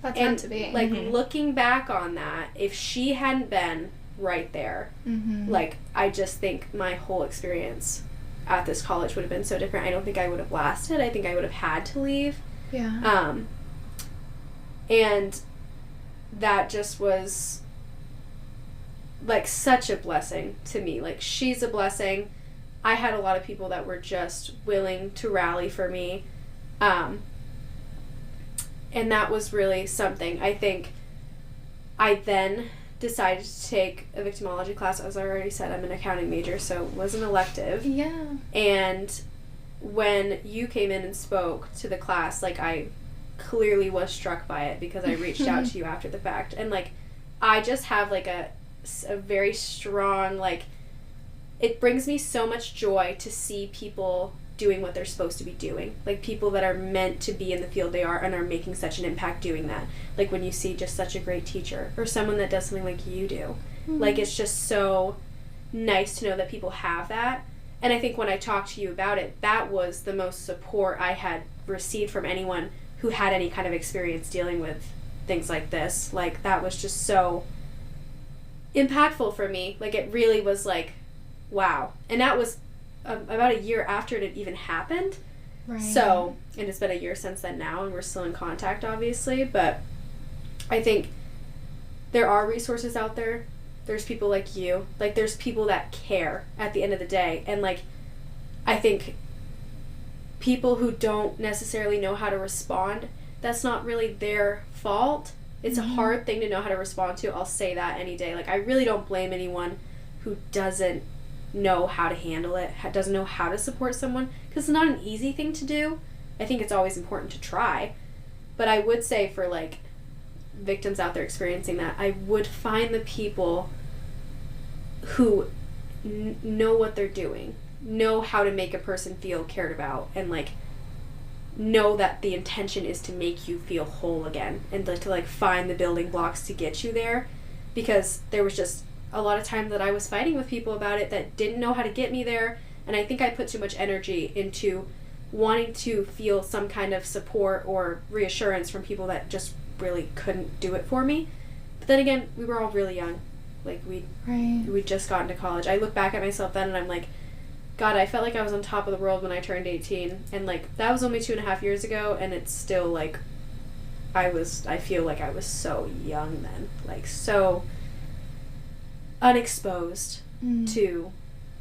That's meant to be. Like, looking back on that, if she hadn't been right there, like, I just think my whole experience at this college would have been so different. I don't think I would have lasted. I think I would have had to leave. Yeah. And that just was, like, such a blessing to me. Like, she's a blessing. I had a lot of people that were just willing to rally for me. And that was really something. I think I then decided to take a victimology class. As I already said, I'm an accounting major, so it was an elective. Yeah. And when you came in and spoke to the class, like, I clearly was struck by it because I reached out to you after the fact. And, like, I just have, like, a very strong, like, it brings me so much joy to see people doing what they're supposed to be doing. Like, people that are meant to be in the field they are and are making such an impact doing that. Like, when you see just such a great teacher or someone that does something like you do. Like, it's just so nice to know that people have that. And I think when I talked to you about it, that was the most support I had received from anyone who had any kind of experience dealing with things like this. Like, that was just so impactful for me. Like, it really was like, wow. And that was about a year after it had even happened. Right. So, and it's been a year since then now, and we're still in contact, obviously. But I think there are resources out there. There's people like you. Like, there's people that care at the end of the day. And, like, I think people who don't necessarily know how to respond, that's not really their fault. It's a hard thing to know how to respond to. I'll say that any day. Like, I really don't blame anyone who doesn't know how to handle it, doesn't know how to support someone, because it's not an easy thing to do. I think it's always important to try. But I would say for, like, victims out there experiencing that, I would find the people who know what they're doing, know how to make a person feel cared about, and, like, know that the intention is to make you feel whole again, and to like find the building blocks to get you there. Because there was just a lot of time that I was fighting with people about it that didn't know how to get me there, and I think I put too much energy into wanting to feel some kind of support or reassurance from people that just really couldn't do it for me. But then again, we were all really young. Like, we'd just gotten to college. I look back at myself then and I'm like, God, I felt like I was on top of the world when I turned 18. And, like, that was only 2.5 years ago, and it's still, like, I feel like I was so young then. Like, so unexposed to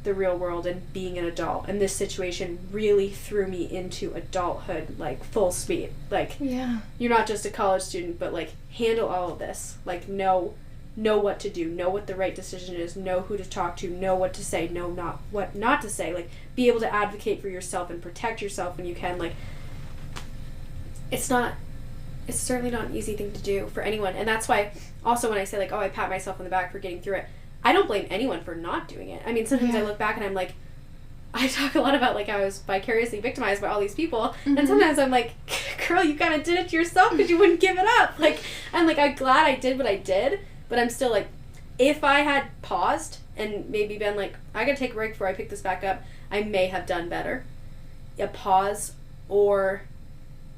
the real world and being an adult. And this situation really threw me into adulthood, like, full speed. Like, you're not just a college student, but, like, handle all of this. Like, know what to do, know what the right decision is, know who to talk to, know what to say, know what not to say. Like, be able to advocate for yourself and protect yourself when you can. Like, it's certainly not an easy thing to do for anyone. And that's why also when I say, like, oh, I pat myself on the back for getting through it, I don't blame anyone for not doing it. I mean, sometimes I look back and I'm like, I talk a lot about, like, I was vicariously victimized by all these people, and sometimes I'm like, girl, you kind of did it to yourself because you wouldn't give it up. Like, I'm glad I did what I did, but I'm still like, if I had paused and maybe been like, I gotta take a break before I pick this back up, I may have done better. A pause, or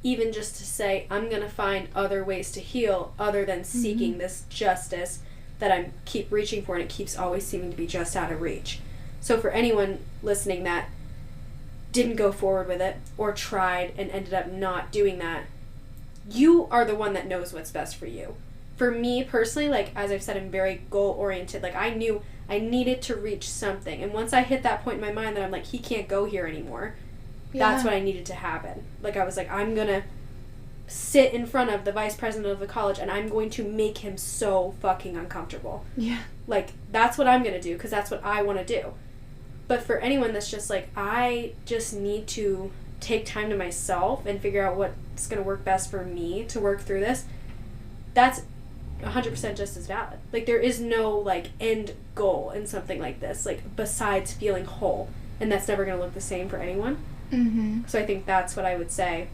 even just to say, I'm gonna find other ways to heal other than seeking this justice that I keep reaching for, and it keeps always seeming to be just out of reach. So for anyone listening that didn't go forward with it or tried and ended up not doing that, you are the one that knows what's best for you. For me personally, like, as I've said, I'm very goal-oriented. Like, I knew I needed to reach something. And once I hit that point in my mind that I'm like, he can't go here anymore, that's what I needed to happen. Like, I was like, I'm going to sit in front of the vice president of the college and I'm going to make him so fucking uncomfortable. Yeah. Like, that's what I'm going to do because that's what I want to do. But for anyone that's just like, I just need to take time to myself and figure out what's going to work best for me to work through this, that's 100% just as valid. Like, there is no, like, end goal in something like this, like, besides feeling whole. And that's never going to look the same for anyone. So I think that's what I would say.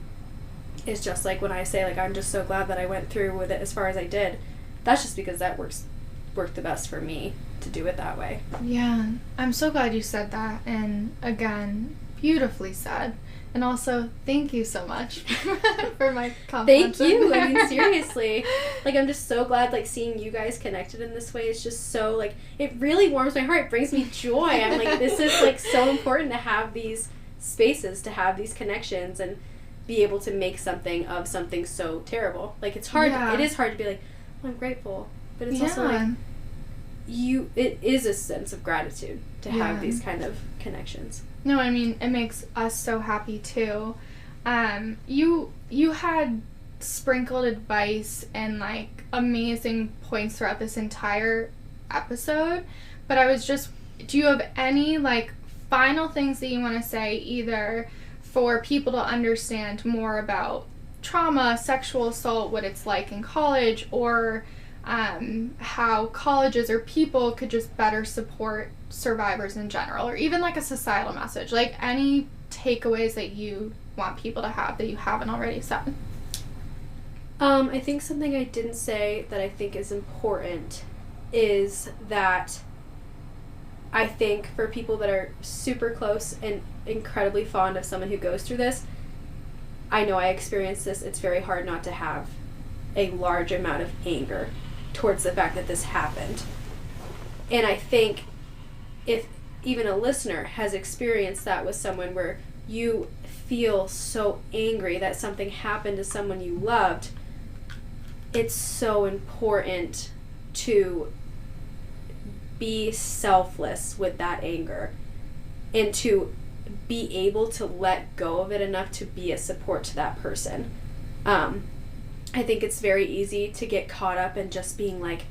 Is just like when I say, like, I'm just so glad that I went through with it as far as I did. That's just because that worked the best for me to do it that way. Yeah. I'm so glad you said that. And again, beautifully said. And also, thank you so much for my compliment. Thank you. I mean, seriously. Like, I'm just so glad, like, seeing you guys connected in this way. It's just so, like, it really warms my heart. It brings me joy. I'm like, this is, like, so important to have these spaces, to have these connections, and be able to make something of something so terrible. Like, it's hard. It is hard to be like, oh, I'm grateful. But it's also, like, it is a sense of gratitude to have these kind of connections. No, I mean, it makes us so happy, too. You had sprinkled advice and, like, amazing points throughout this entire episode, but I was just, do you have any, like, final things that you want to say, either for people to understand more about trauma, sexual assault, what it's like in college, or how colleges or people could just better support survivors in general, or even like a societal message, like any takeaways that you want people to have that you haven't already said? I think something I didn't say that I think is important is that I think for people that are super close and incredibly fond of someone who goes through this, I know I experienced this, it's very hard not to have a large amount of anger towards the fact that this happened. And I think if even a listener has experienced that with someone where you feel so angry that something happened to someone you loved, it's so important to be selfless with that anger and to be able to let go of it enough to be a support to that person. I think it's very easy to get caught up in just being like,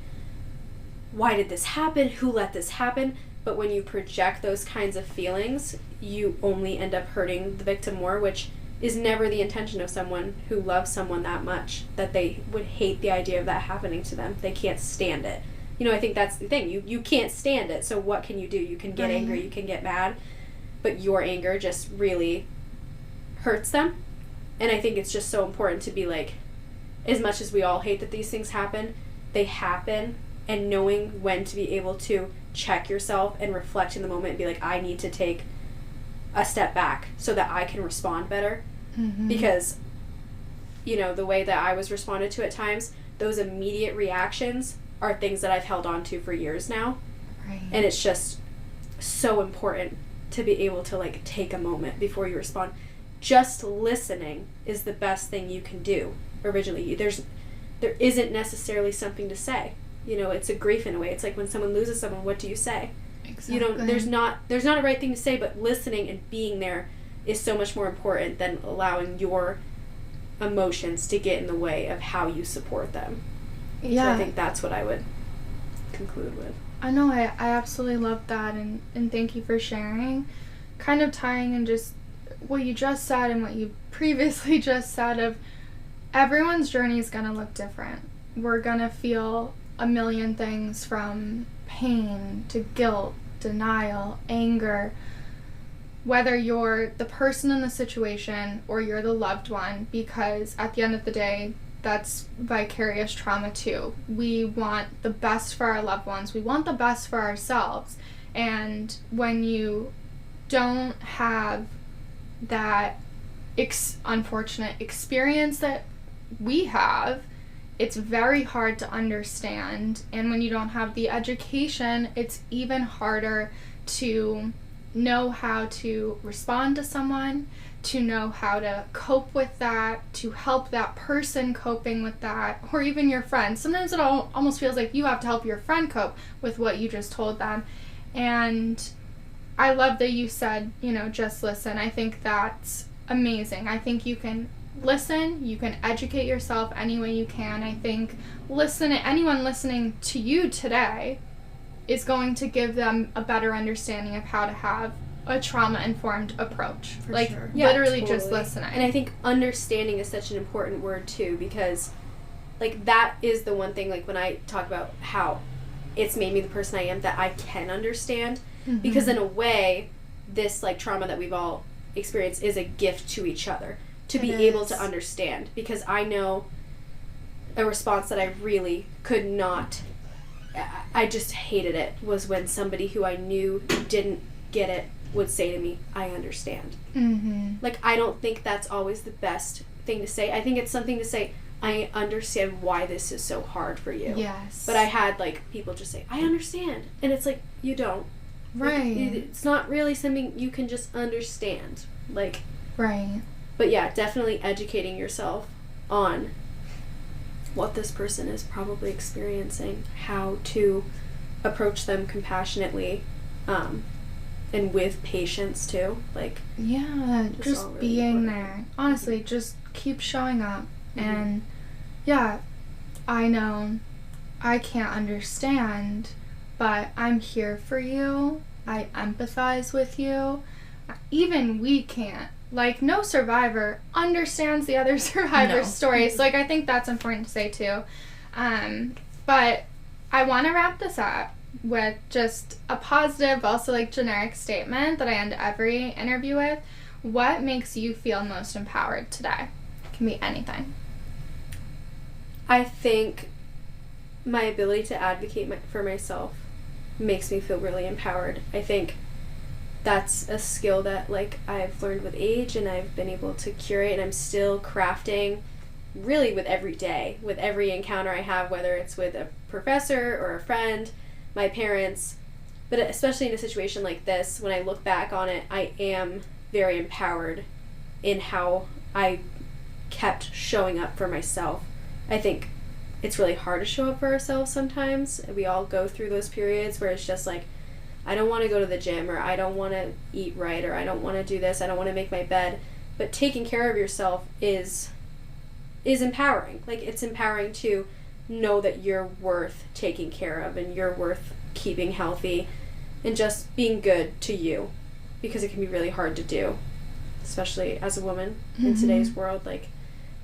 why did this happen? Who let this happen? But when you project those kinds of feelings, you only end up hurting the victim more, which is never the intention of someone who loves someone that much, that they would hate the idea of that happening to them. They can't stand it. You know, I think that's the thing. You can't stand it, so what can you do? You can get angry, you can get mad, but your anger just really hurts them. And I think it's just so important to be like, as much as we all hate that these things happen, they happen, and knowing when to be able to check yourself and reflect in the moment and be like, I need to take a step back so that I can respond better. Because, you know, the way that I was responded to at times, those immediate reactions are things that I've held on to for years now. Right. And it's just so important to be able to, like, take a moment before you respond. Just listening is the best thing you can do originally. There isn't necessarily something to say. You know, it's a grief in a way. It's like when someone loses someone, what do you say? Exactly. You don't, there's not a right thing to say, but listening and being there is so much more important than allowing your emotions to get in the way of how you support them. Yeah. So I think that's what I would conclude with. I know, I absolutely love that, and thank you for sharing. Kind of tying in just what you just said and what you previously just said of everyone's journey is going to look different. We're going to feel a million things, from pain to guilt, denial, anger, whether you're the person in the situation or you're the loved one, because at the end of the day, that's vicarious trauma too. We want the best for our loved ones. We want the best for ourselves. And when you don't have that unfortunate experience that we have, it's very hard to understand. And when you don't have the education, it's even harder to know how to respond to someone, to know how to cope with that, to help that person coping with that, or even your friend. Sometimes it almost feels like you have to help your friend cope with what you just told them. And I love that you said, you know, just listen. I think that's amazing. I think you can listen, you can educate yourself any way you can. I think anyone listening to you today is going to give them a better understanding of how to have a trauma-informed approach. For like, sure. Yeah, literally totally. just listening. And I think understanding is such an important word too, because like that is the one thing, like when I talk about how it's made me the person I am, that I can understand. Because in a way, this like trauma that we've all experienced is a gift to each other, to be able to understand. Because I know a response that I really could not, I just hated it, was when somebody who I knew didn't get it would say to me, I understand. Like, I don't think that's always the best thing to say. I think it's something to say, I understand why this is so hard for you. Yes. But I had like people just say, I understand. And it's like, you don't. Right. Like, it's not really something you can just understand. Like, right. But yeah, definitely educating yourself on what this person is probably experiencing, how to approach them compassionately, and with patience too. Like, yeah, just all really being important. there. Honestly, just keep showing up. And yeah, I know I can't understand, but I'm here for you. I empathize with you. Even we can't. Like, no survivor understands the other survivor's story. So, like, I think that's important to say, too. But I want to wrap this up with just a positive, also, like, generic statement that I end every interview with. What makes you feel most empowered today? It can be anything. I think my ability to advocate for myself makes me feel really empowered. I think that's a skill that, like, I've learned with age, and I've been able to curate, and I'm still crafting really with every day, with every encounter I have, whether it's with a professor or a friend, my parents, but especially in a situation like this, when I look back on it, I am very empowered in how I kept showing up for myself. I think it's really hard to show up for ourselves sometimes. We all go through those periods where it's just like, I don't want to go to the gym, or I don't want to eat right, or I don't want to do this, I don't want to make my bed. But taking care of yourself is empowering. Like, it's empowering to know that you're worth taking care of, and you're worth keeping healthy, and just being good to you, because it can be really hard to do, especially as a woman in today's world. Like,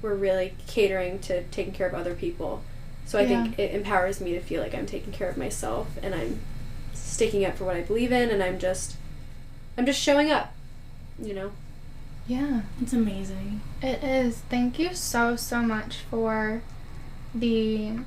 we're really catering to taking care of other people. So I think it empowers me to feel like I'm taking care of myself, and I'm sticking up for what I believe in, and I'm just showing up, you know? Yeah. It's amazing. It is. Thank you so much for the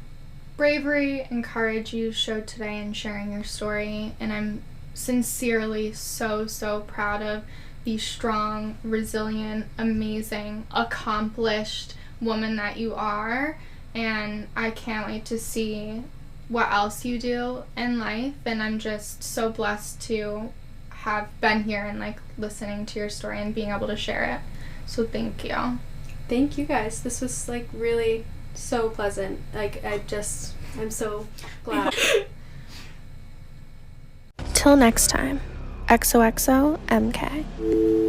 bravery and courage you showed today in sharing your story. And I'm sincerely so proud of the strong, resilient, amazing, accomplished woman that you are. And I can't wait to see what else you do in life. And I'm just so blessed to have been here and like listening to your story and being able to share it. So thank you. Thank you guys. This was like really so pleasant. Like I'm so glad. Till next time, XOXO MK.